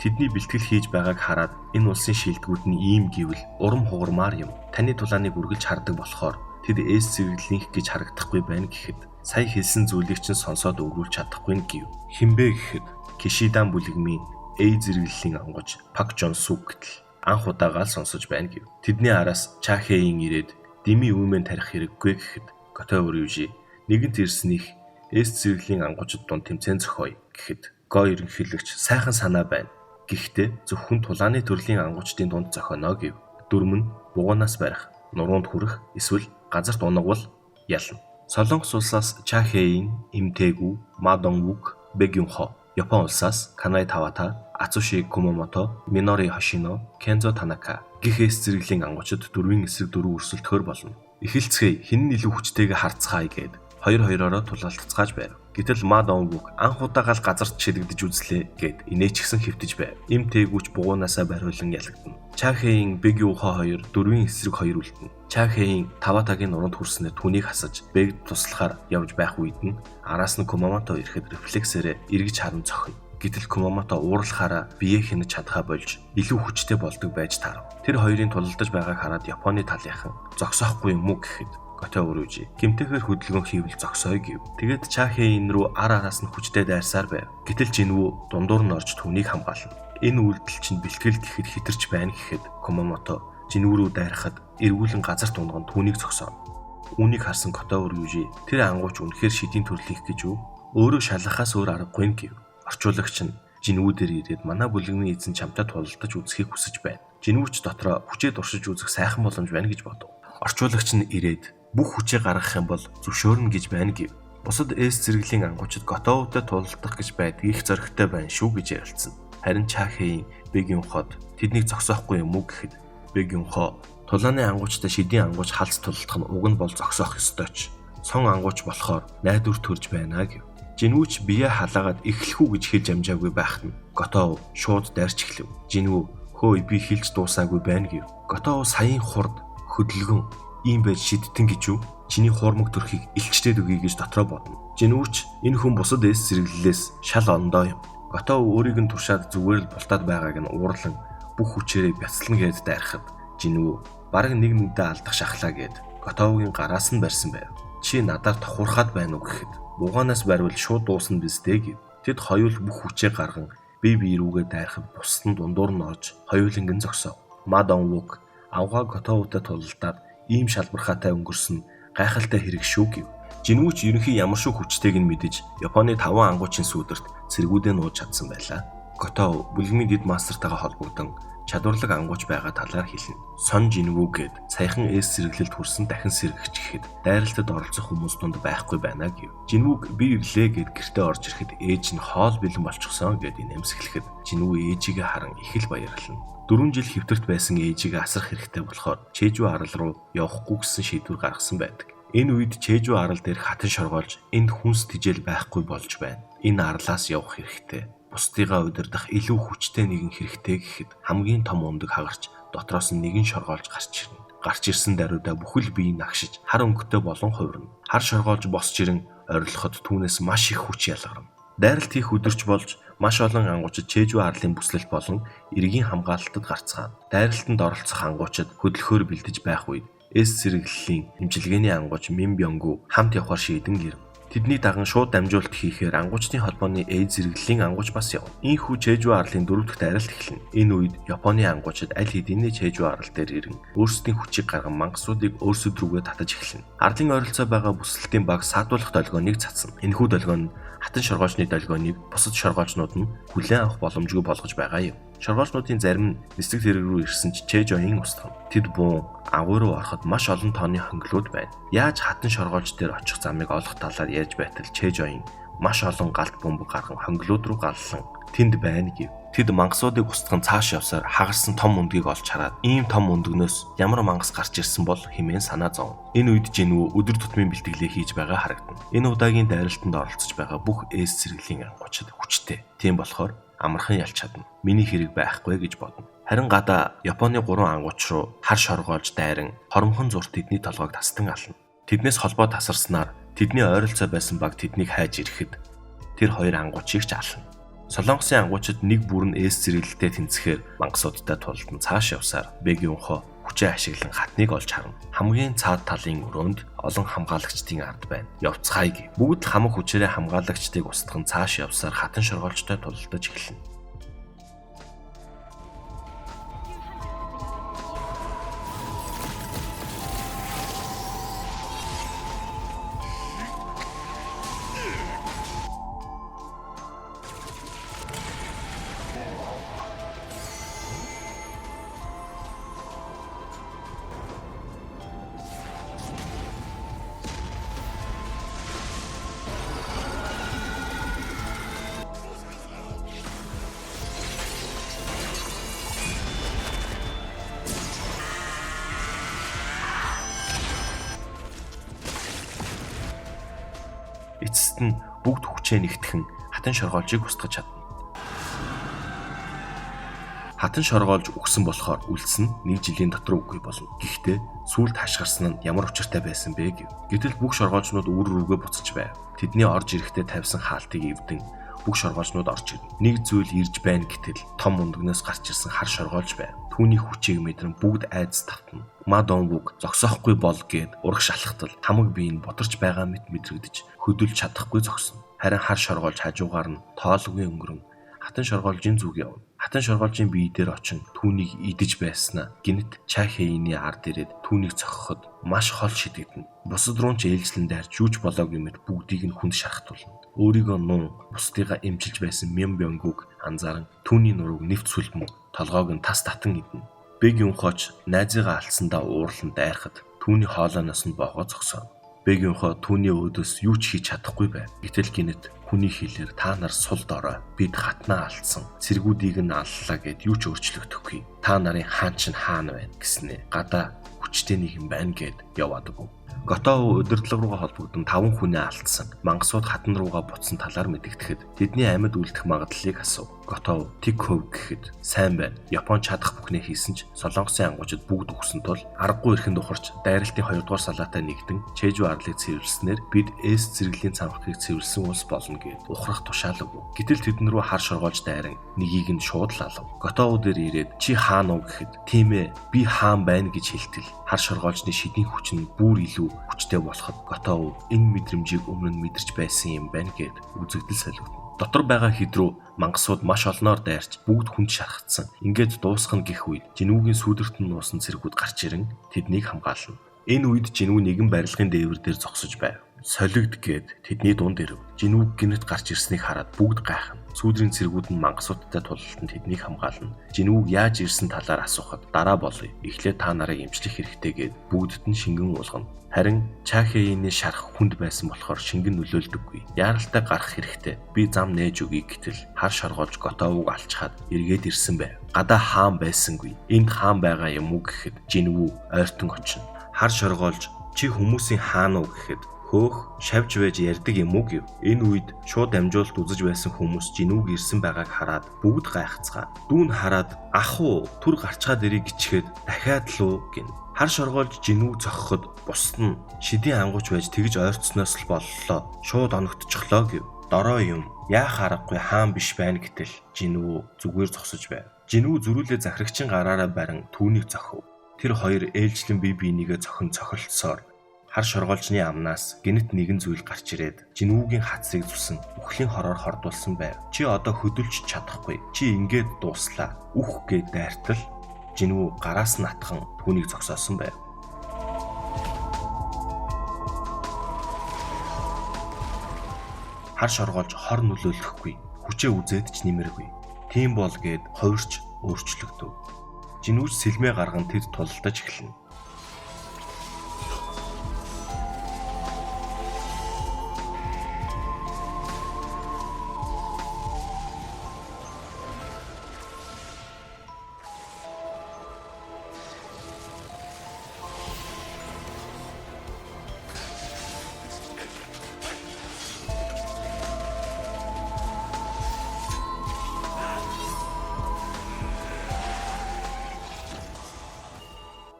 [SPEAKER 1] тэдний бэлтгэл хийж байгааг хараад энэ улсын шилдэгүүд нь ийм гэвэл урам хугармаар юм. Таны тулааныг үргэлж хардаг болохоор тэд С зэрэглэлийнх гэж харагдахгүй байна гэхэд сая хэлсэн зүйлийг чинь сонсоод өгүүлж чадахгүй гэв. Хинбэ гэхэд Кишидан бүлгмийн А зэрэглэлийн ангууч Пак Жонсук гэтэл анх удаагаа л сонсож байна гэв. Тэдний араас Чахэйн ирээд дими үүмэн тарих хэрэггүй гэхэд Готоо Рюжи нэгэнт ирснийх С зэрэглэлийн ангуучид дунд тэмцээн зохиоё гэхэд Го ерөнхийлөгч сайхан санаа байна. Гэхдээ зөвхөн тулааны төрлийн ангуучдын дунд зохионо гэв. Дөрөв нь бугуунаас барих, нуруунд хүрэх, эсвэл газарт унагвал ялна. Солонгос улсаас Чахэйн, Имтэгүү, Ма Донгвук, Бэг Юнхо, Япон улсаас Канай Тавата, Ацуши Кумамото, Минори Хошино, Кензо Танака гэх С зэрэглэлийн ангуучид дөрвийн эсрэг дөрөв өрсөлдөхөр болно. Эхэлцгээе хэн нь илүү хүчтэйгээ харцгаая гэд хоёр-хоёроо тулалдцгааж байв. Гэтэл Ма Донгвук анх удаага л газарт шилэгдэж үзлээ гэд инээчгсэн хэвтэж байв. Имтэгүүч бугуунаасаа бариулан ялагдана. Чахэйн, Бэг Юнхо хоёр дөрвийн эсрэг хоёр үлдэнэ. Чахэйн Таватагийн нуруунд хүрснээр түүнийг хасаж Бэг туслахаар явж байх үед нь араас нь Кумамото ирэхэд рефлексээрээ эргэж харан зохино. Гэтэл Кумамото уурлахаараа биеэ хянаж чадхаа болж илүү хүчтэй болдог байж таарав. Тэр хоёрын тулалдаж байгааг хараад Японы талынхан зогсоохгүй юм уу гэхэд Готоо Рюжи гэмтэхээр хөдөлгөөн хийвэл зогсоё гэв. Тэгээд Чахэйн рүү араас нь хүчтэй дайрсаар байв. Гэтэл Жинвүү дундуур нь орж түүнийг хамгаална. Энэ үйлдэл чинь бэлтгэл гэхэд хитэрч байна гэхэд Кумамото Жинвүү рүү дайрахад эргүүлэн газарт унган түүнийг зогсооно. Үүнийг харсан Готоо Рюжи тэр ангууч үнэхээр шидийн төрлийнх гэж үү? Өөрөө шалгахаас өөр аргагүй гэв. Орчуулагч нь Жинвүү дээр ирээд манай бүлгмийн эзэн чамтай тулалдаж үзхийг хүсэж байна. Жинүүч дотроо хүчээ туршиж үзэх сайхан боломж байна гэж бодов. Орчуулагч нь ирээд бүх хүчээ гаргах юм бол зөвшөөрнө гэж байна гэв. Бусад эс зэрэглэлийн ангуучид Готовотой тулалдах гэж байдгийг их зоригтой байна шүү гэж ярилцсан. Харин Чахеийн Бэгюнход тэднийг зогсоохгүй юм уу гэхэд Бэгюнхо тулааны ангуучтай шидийн ангууч халз тулалдах нь уг нь бол зогсоох ёстойч. Сон ангууч болохоор найдвар төрж байна гэв. Жинүүч бие халаагаад эхлэх үү гэж хэлж амжаагүй байхад нь Готов шууд дайрч эхлэв. Жинүү хөөе би хэлж дуусаагүй байна гэв. Готов саяын хурд хөдөлгөн ийм байж шидтэн гэж юу? Чиний хуурмаг төрхийг илчдээд өгье гэж дотроо бодно. Жинүүч энэ хүн бусад эс зэрэглэлээс шал ондоо юм. Готов өөрийг нь туршаад зүгээр л бултаад байгааг нь уурлан бүх хүчээрээ бяцлана гээд дайрахад Жинүү бараг нэг нүдээ алдах шахлаа гээд Готовгийн гараас нь барьсан байв. Чи надаар тохуурхаад байна уу гэхэд бугаанаас барьвал шууд дуусна биз дээ гэв. Тэд хоёул бүх хүчээ гарган бие бие рүүгээ дайрахад бусад нь дундуур нь орж хоёуланг нь зогсов. Мадон Вук авгаа Готовтой тулалдаад ийм шалбархаатай өнгөрсөн гайхалтай хэрэг шүү гэв. Жинүүч ерөнхий ямар шүү хүчтэйг нь мэдэж Японы 5 ангуучийн сүүдэрт цэргүүдээ нууж чадсан байлаа. Готов бүлгмийн дэд мастертайгаа холбогдсон чадварлаг ангууч байгаа талаар хэлнэ. Сон Жинвүүгээд саяхан эс сэргэлэлд хүрсэн дахин сэргэгч гэхэд дайралтад оролцох хүмүүс дунд байхгүй байна гэв. Жинвүүг би ирлээ гэд гэртээ орж ирэхэд ээж нь хоол бэлэн болчихсон гэд инээмсэглэхэд Жинвүү ээжигээ харан их л баярлана. 4 жил хэвтэрт байсан ээжигээ асрах хэрэгтэй болохоор Чэжүү арал руу явахгүй гэсэн шийдвэр гаргасан байдаг. Энэ үед Чэжүү арал дээр хатан шоргоолж энд хүнс тижэл байхгүй болж байна. Энэ арлаас явах хэрэгтэй. Бусдыгаа удирдах илүү хүчтэй нэгэн хэрэгтэй гэхэд хамгийн том өндөг хагарч дотроос нь нэгэн шоргоолж гарч ирнэ. Гарч ирсэн даруйдаа бүхэл бие нагшиж хар өнгөтэй болон хувирна. Хар шоргоолж босч ирэн орилоход түүнээс маш их хүч ялгарна. Дайралт хийх өдөрч болж маш олон ангуучид Чэжүү арлын бүслэлт болон эргийн хамгаалалтад гарцгаана. Дайралтанд оролцох ангуучид хөдөлгөөр бэлдэж байх үед эс сэргэллийн эмчилгээний ангууч Мин Бёнгу хамт явахар шийдэн гэрв. Тэдний даган шууд дамжуулалт хийхээр ангуучны холбооны эд зэрэглэлийн ангууч бас явна. Ийхүү Чэжүү арлын 4 дахь дайралт эхэлнэ. Энэ үед Японы ангуучид аль хэдийнэ Чэжүү арал дээр ирэн өөрсдийн хүчийг гарган мангасуудыг өөрсдөд рүүгээ татаж эхэлнэ. Арлын ойролцоо байгаа бүсэлтийн баг саадуулах долгионыг цацсан. Энэхүү долгион нь хатан шоргоочны долгионыг бусад шоргоочнууд нь хүлээн авах боломжгүй болгож байгаа юм. Шоргоочнуудын зарим нь нисдэг зэрэг рүү ирсэн ч Чэжүүийн устгав. Тэд буун агуй руу ороход маш олон тооны хонглууд байна. Яаж хатан шоргоолж дээр очих замыг олох талаар ярьж байтал Чэжүүийн маш олон галт бөмбөг гарган хонглууд руу галлан тэнд байна гэв. Тэд мангасуудыг устган цааш явсаар хагарсан том өндгийг олж хараад ийм том өндгнөөс ямар мангас гарч ирсэн бол хэмээн санаа зовно. Энэ үед Жинвүү өдөр тутмын бэлтгэлээ хийж байгаа харагдана. Энэ удаагийн дайралтанд оролцож байгаа бүх эс сэргэлийн ангуучид хүчтэй. Тийм болохоор амархан ялч чадна. Миний хэрэг байхгүй гэж бодно. Харин гадаа Японы 3 ангууч руу хар шоргоолж дайран хоромхон зурт тэдний толгойг тастан ална. Тэднээс холбоо тасарснаар тэдний ойролцоо байсан баг тэднийг хайж ирэхэд тэр хоёр ангуучийг ч ална. Солонгосын ангуучид нэг бүрэн эс зэрэглэлтэй тэнцэхээр мангасуудтай тулдан цааш явсаар Бэгюнхо хүчээ ашиглан хатныг олж харна. Хамгийн цаад талын өрөөнд олон хамгаалагчдын ард байна. Явцгаая гэв. Бүгд л хамаг хүчээрээ хамгаалагчдыг устган цааш явсаар хатан шоргоолжтой тулалдаж эхэлнэ. Эцэст нь бүгд хүчээ нэгтгэн хатан шоргоолжийг устгаж чадна. Хатан шоргоолж өгсөн болохоор үлдсэн нь 1 жилийн дотор үгүй болно. Гэхдээ сүүлд хашгирсан нь ямар учиртай байсан бэ гэв. Гэтэл бүх шоргоолжнууд үр рүүгээ буцаж байв. Тэдний орж ирэхдээ тавьсан хаалтыг эвдэн бүх шоргоолжнууд орж ирнэ. Нэг зүйл ирж байна гэтэл том өндгнөөс гарч ирсэн хар шоргоолж байв. Түүний хүчийг мэдрэн бүгд айдас тавтана. Мадон Вук зогсоохгүй бол гэд ураг шалхтал хамаг бие нь бодорч байгаа мэт мэдрэгдэж хөдөлж чадахгүй зогсно. Харин хар шоргоолж хажуугаар нь тоолгүй өнгөрөн хатан шоргоолжийн зүг явна. Хатан шоргоолжийн бие дээр очин түүнийг идэж байснаа гинт Чахеины ард ирээд түүнийг цохиход маш хол шидэгдэнэ. Бусад руу ч ээлжлэн дайрч юуч болоогүй мэт бүгдийг нь хүнд шархтуулна. Өөрийгөө нун бусдыгаа эмчилж байсан Мин Бёнгуг анзааран түүний нурууг нэвт сүлбэн толгойг нь тас татан идэнэ. Бэг Юнхоч найзыгаа алдсандаа уурлан дайрахад түүний хоолойноос нь боогоо зогсов. Бэг Юнхо түүний өөдөөс юу ч хийж чадахгүй байв. Гэтэл гинэт хүний хэлээр та нар сул дорой, бид хатнаа алдсан, цэргүүдийг нь аллаа гэд юу ч өөрчлөгдөхгүй. Та нарын хаан чинь хаана байна гэснээ. Гадаа хүчтэй нэг юм байна гэд яваад өг. Готоо удирдлага руугаа холбогдсон 5 хүнээ алдсан. Мангасууд хатан руугаа буцсан талаар мэдэгдэхэд тэдний амьд үлдэх магадлалыг асуув. Готоо Тикхов гэхэд сайн байна. Япон чадах бүхнээ хийсэн ч Солонгосын ангуучид бүгд өгсөн тул аргагүй эрхэнд ухарч дайралтын 2 дугаар салаатай нэгдэн Чэжүү арлыг цэвэрлснээр бид эс зэрэглийн цамхгийг цэвэрлсэн улс болно гэд ухрах тушаалаг. Гэтэл тэдэн рүү хар шоргоолж дайран нэгийг нь шууд л алав. Готоо дээр ирээд чи хаан уу гэхэд тийм ээ би хаан байна гэж хэлтэл хар шоргоолжны шидийн хүч нь бүр илүү хүчтэй болоход Готоо энэ мэдрэмжийг өмнө нь мэдэрч байсан юм байна гэд үзэгдэл солигдно. Дотор байгаа хэд рүү мангасууд маш олноор дайрч бүгд хүнд шархацсан. Ингээд дуусгах гэх үед Жинүүгийн сүудэрт нь нуусан цэргүүд гарч ирэн тэднийг хамгаална. Энэ үед Жинүү нэгэн барилгын дээвэр дээр зогсож байв. Солигд гээд тэдний дунд ирэв. Жинүү гинэт гарч ирснийг хараад бүгд гайхна. Сүүдрийн цэргүүд нь мангасуудтай тулалтанд тэднийг хамгаална. Жинүүг яаж ирсэн талаар асуухад дараа болъё. Эхлээд та нарыг эмчлэх хэрэгтэй гээд бүгдд нь шингэн уулгана. Харин Чахеиний шарх хүнд байсан болохоор шингэн нөлөөлдөггүй. Яаралтай гарах хэрэгтэй. Би зам нээж өгье гэтэл хар шоргоолж Готоог алчхаад эргээд ирсэн байв. Гадаа хаан байсангүй. Энд хаан байгаа юм уу гэхэд Жинүү ойртон очино. Хар шоргоолж чи хүмүүсийн хаан уу гэхэд хөөх шавж байж ярьдаг юм уу гэв. Энэ үед шууд амжуулалт үзэж байсан хүмүүс Жинүүг ирсэн байгааг хараад бүгд гайхацгаа. Дүүн хараад ах уу түр гарчгаад ирийг гिचгээд дахиад л уу гин. Хар шоргоолж Жинүүг зохиход бусд нь шидийн ангууч байж тэгж ойрцсноос л боллоо. Шууд оногдчихлоо гэв. Дорой юм. Яах аргагүй хаан биш байна гэтэл Жинүү зүгээр зогсож байв. Жинүү зөрүүлээ захирагчийн гараараа барин түүнийг зохив. Тэр хоёр ээлжлэн бие бинийгээ зохин цохилтсоор хар шоргоолжны амнаас гинэт нэгэн зүйл гарч ирээд Жинүүгийн хацрыг зүсэн үхлийн хороор хордуулсан байв. Чи одоо хөдөлж чадахгүй. Чи ингээд дууслаа. Үх гээд дайртал Жинүү гараас нь атхан түүнийг зогсоосон байв. Хар шоргоолж хор нөлөөлөхгүй. Хүчээ үзээд ч нэмэргүй. Тийм бол гээд хувирч өөрчлөгдөв. Жинүүч сэлмээ гарган тэд тулалдаж эхэлнэ.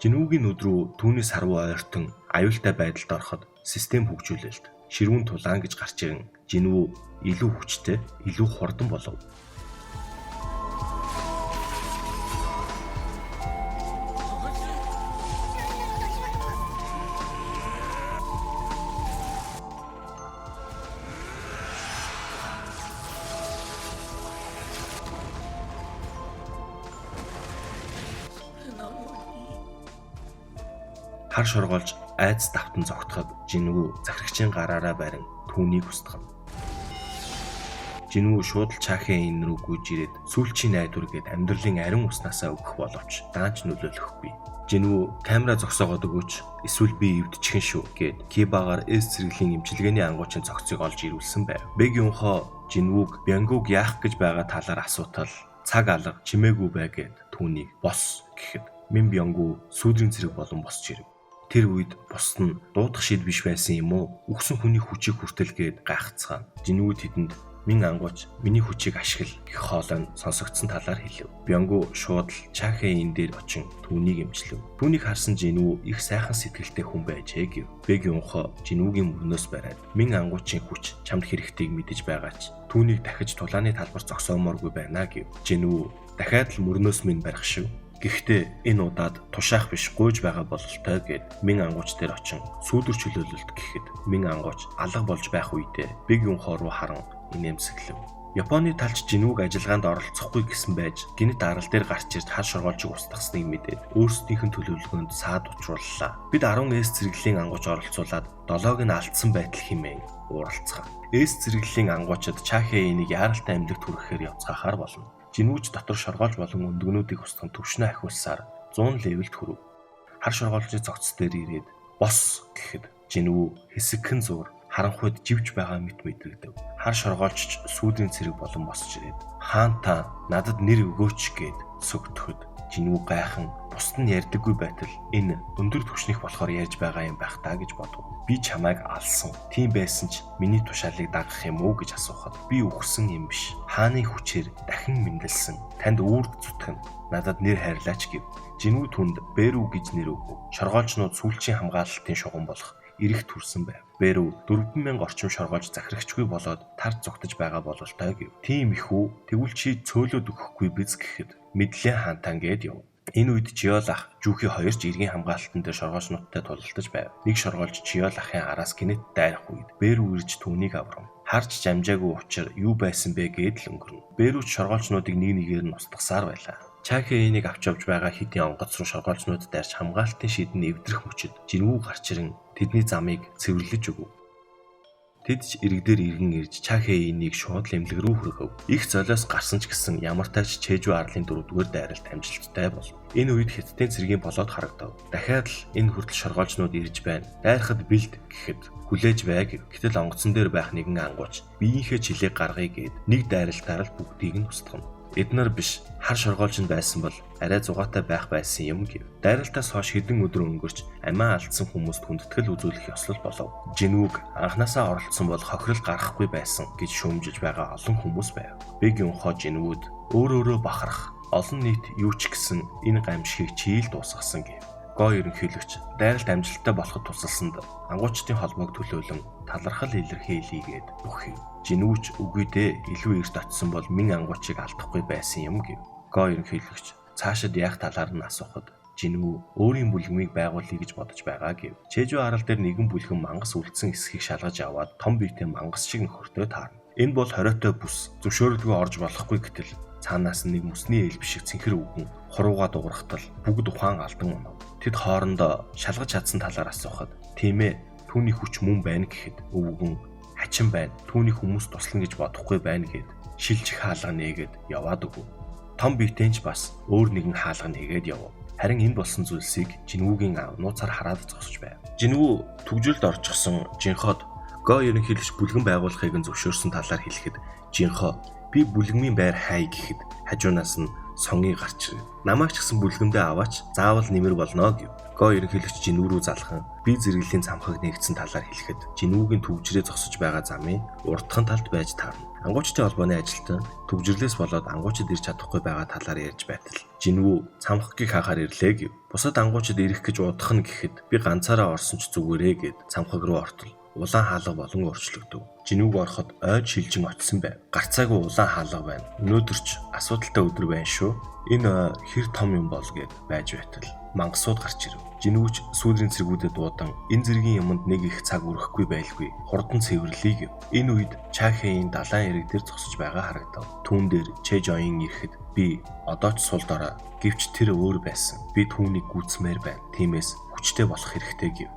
[SPEAKER 1] Жинүүгийн нүд рүү түүний сарвуу ойртон аюултай байдалд ороход систем хөгжүүлэлт ширүүн тулаан гэж гарч ирэн Жинүү илүү хүчтэй, илүү хурдан болов. Хар шоргоолж айц давтан зогтоход Жинүү захирагчийн гараараа барин түүнийг устгана. Жинүү шууд л Чахеин рүү гүйж ирээд сүүлчийн найдвар гээд амьдралын ариун уснасаа өгөх боловч даанч нөлөөлөхгүй. Жинүү камера зогсоогоод өгөөч эсвэл би эвдчихэн шүү гээд Кибагаар эс цэрэглийн эмчилгээний ангуучийн цогцыг олж ирүүлсэн байв. Бэг Юнхо Жинүүг Бянгуг яах гэж байгаа талаар асуутал цаг алга чимээгүй бай гээд түүнийг бос гэхэд Мин Бянгу сүүдрийн цэрэг болон босч ирэв. Тэр үед бус нь дуудах шид биш байсан юм уу? Үхсэн хүний хүчийг хүртэлгээд гайхацгаана. Жинүү тэдэнд Мин ангууч миний хүчийг ашигла гэх хоолой нь сонсогдсон талаар хэлв. Бянгу шууд л Чахеин дээр очин түүнийг эмчлэв. Түүнийг харсан Жинүү их сайхан сэтгэлтэй хүн байжээ гэв. Бэг Юнхо Жинүүгийн мөрнөөс бариад Мин ангуучийн хүч чамд хэрэгтэйг мэдэж байгаач түүнийг дахиж тулааны талбар зогсоомооргүй байна гэв. Жинүү дахиад л мөрнөөс минь барих шүү. Гэхдээ энэ удаад тушаах биш гуйж байгаа бололтой гэд Мин ангууч дээр очин сүүдэр чөлөөлөлт гэхэд Мин ангууч алга болж байх үедээ Бэг Юнхо руу харан инээмсэглэв. Японы талч Жинүүг ажиллагаанд оролцохгүй гэсэн байж гинэт арал дээр гарч ирж хар шоргоолжийг устгасныг мэдээд өөрсдийнх нь төлөвлөгөөнд саад учрууллаа. Бид 10 эс зэрэглэлийн ангууч оролцуулаад 7-ыг нь алдсан байтал хэмээн ууралцгаа. Эс зэрэглэлийн ангуучид Чахеинийг яаралтай амьлэгт хүрэхээр явцгаахаар болно. Жинүүч дотор шоргоолж болон өндгөнүүдийг устган төвшнөө ахиулсаар 100 левелд хүрэв. Хар шоргоолжны цогц дээр ирээд бос гэхэд Жинвүү хэсэгхэн зуур харанхуйд живж байгаа мэт мэдрэгдэв. Хар шоргоолжч сүүдрийн цэрэг болон босч ирээд хаан та надад нэр өгөөч гэд сөгтөхөд Жинвүү гайхан бусд нь ярьдаггүй байтал энэ өндөр түвшнийх болохоор ярьж байгаа юм байх таа гэж бодов. Би чамайг алсан. Тийм байсан ч миний тушаалыг дагах юм уу гэж асуухад би үхсэн юм биш. Хааны хүчээр дахин мэндэлсэн. Танд үүрэг зүтгэн. Надад нэр хайрлаач гэв. Жинвүү түнд Бэрүү гэж нэр өгөв. Шоргоолжнууд сүүлчийн хамгаалалтын шугам болох эрэх төрсөн байв. Бэрүү 4000 орчим шоргоолж захирагчгүй болоод тард зугтаж байгаа бололтой гэв. Тийм их үү? Тэгвэл чи цөөлөд өгөхгүй биз гэхэд мэдлээ хаантан гээд яв. Энэ үед Жиол ах Жүүхи хоёр ч эргийн хамгаалтан дээр шоргоолжнуудтай тулалдаж байв. Нэг шоргоолж Жиол ахын араас гинэт дайрах үед Бэрүү ирж түүнийг аврам. Харж жамжаагүй учир юу байсан бэ гээд л өнгөрнө. Бэрүү шоргоолжнуудыг нэг нэгээр нь устгасаар байлаа. Чаки энийг авч явж байгаа хэдийн онгоц руу шоргоолжнууд дайрч хамгаалтын шийдэн эвдрэх мөчөд Жинвүү гарч ирэн тэдний замыг цэвэрлэж өгөв. Тэд ч иргэдээр иргэн ирж Чаки энийг шууд лэмлэг рүү хүргэв. Их золиос гарсан ч гэсэн ямар тач Чэжүү арлын 4-р дайралт амжилттай бол. Энэ үед Хятадын цэргийн болоод харагдав. Дахиад л энэ хүртэл шоргоолжнууд ирж байна. Дайрахад бэлд гэхэд хүлээж бай гэв. Гэтэл онгоцон дээр байх нэгэн ангууч биеийнхээ чилээг гаргая гээд нэг дайралтаар л бүгдийг нь устгана. Эднэр биш хар шоргоолжинд байсан бол арай зугаатай байх байсан юм гэв. Дайралтаас хойш хэдэн өдөр өнгөрч амиа алдсан хүмүүст хүндэтгэл үзүүлэх ёслол болов. Жинвүүг анханасаа оролцсон бол хохирол гарахгүй байсан гэж шүүмжиж байгаа олон хүмүүс байв. Бэг Юнхо Жинвүүд өөрөө бахарх олон нийт юу ч гэсэн энэ гамшигыг чийл дуусгасан гэв. Го ерөнхийлөгч дайралт амжилттай болоход тусалсанд ангуучдын холбоог төлөөлөн талархал илэрхийльгээд өгөв. Жинвүүч үгүй дээ илүү эрт очсон бол минь ангуучийг алдахгүй байсан юм гэв. Го ерөнхийлөгч цаашид яах талаар нь асуухад Жинвүү өөрийн бүлгмийг байгуулъя гэж бодож байгаа гэв. Чэжүү арал дээр нэгэн бүлгэн мангас үлдсэн эсхийг шалгаж аваад том биетэй мангас шиг нөхөртөө таарна. Энэ бол хориотой бүс зөвшөөрөлгүй орж болохгүй гэтэл цаанаас нэг мөсний ээлб шиг цэнхэр үгэн хурууга дуурахтал бүгд ухаан алдан унав. Тэд хоорондоо шалгаж чадсан талаар асуухад тийм ээ түүний хүч мөн байна гэхэд өвгөн хачин байна. Түүний хүмүүс туслана гэж бодохгүй байна гэд шилжих хаалга нээгээд яваад өгөв. Том биетэнч бас өөр нэгэн хаалга нээгээд явв. Харин энэ болсон зүйлсийг Жинвүүгийн аав нууцаар хараад зогсож байв. Жинвүү түгжилд орчихсон Жинход Го ерөнхийлөгч бүлгэн байгуулахыг нь зөвшөөрсөн талаар хэлэхэд Жинхо би бүлгмийн байр хай гэхэд хажуунаас нь сонгийг гарч ирв. Намайг ч гэсэн бүлгэндээ аваач заавал нэмэр болно гэв. Го ерөнхийлөгч Жинвүү рүү залхан би зэрэглэлийн цамхаг нэгдсэн талаар хэлэхэд Жинвүүгийн төвжирээ зогсож байгаа замын урдхан талд байж таарна. Ангуучдын холбооны ажилтан төвжирлээс болоод ангуучид ирж чадахгүй байгаа талаар ярьж байтал Жинвүү цамхагийг хаахаар ирлээ гэв. Бусад ангуучид ирэх гэж удах нь гэхэд би ганцаараа орсон ч зүгээрээ гэд цамхаг руу ортол. Улаан хаалга болон өөрчлөгдөв. Жинвүүг ороход ойд шилжин очсон байв. Гарцаагүй улаан хаалга байна. Өнөөдөр ч асуудалтай өдөр байна шүү. Энэ хэр том юм бол гэд байж байтал мангасууд гарч ирв. Жинвүүч сүүдрийн цэргүүдэд дуудан энэ зэргийн юмд нэг их цаг өрөхгүй байлгүй. Хурдан цэвэрлэе гэв. Энэ үед Чахийн далайн эрэг дээр зогсож байгаа харагдав. Түүн дээр Чэжоин ирэхэд би одоо ч сул дорой. Гэвч тэр өөр байсан. Би түүнийг гүйцмээр байна. Тиймээс хүчтэй болох хэрэгтэй гэв.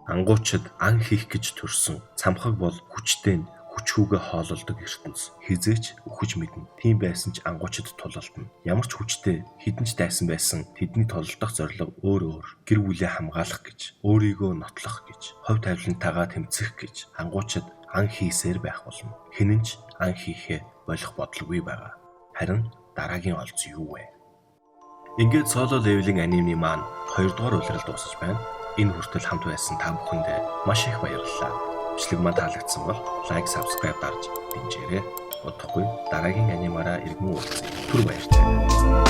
[SPEAKER 1] Ангуучид ан хийх гэж төрсөн. Цамхаг бол хүчтэй нь хүчхүүгээ хоололдог ертөнц. Хизээч үхэж мэднэ. Тийм байсан ч ангуучид тулалдана. Ямар ч хүчтэй хідэн ч дайсан байсан тэдний тололдох зорилго өөр. Гэр бүлээ хамгаалах гэж, өөрийгөө нотлох гэж, хувь тавилантайгаа тэмцэх гэж ангуучид ан хийсээр байх болно. Хинэн ч ан хийхээ болох бодлогогүй байгаа. Харин дараагийн олз юу вэ? Ингээд Solo Leveling анимны маань 2 дугаар улирал дуусаж байна. Энэ хүртэл хамт байсан та бүхэндээ маш их баярлалаа. Бичлэг маань таалагдсан бол лайк, subscribe дарж дэмжээрэй. Удахгүй дараагийн анимаараа иргэн уулзъя. Түр баяртай.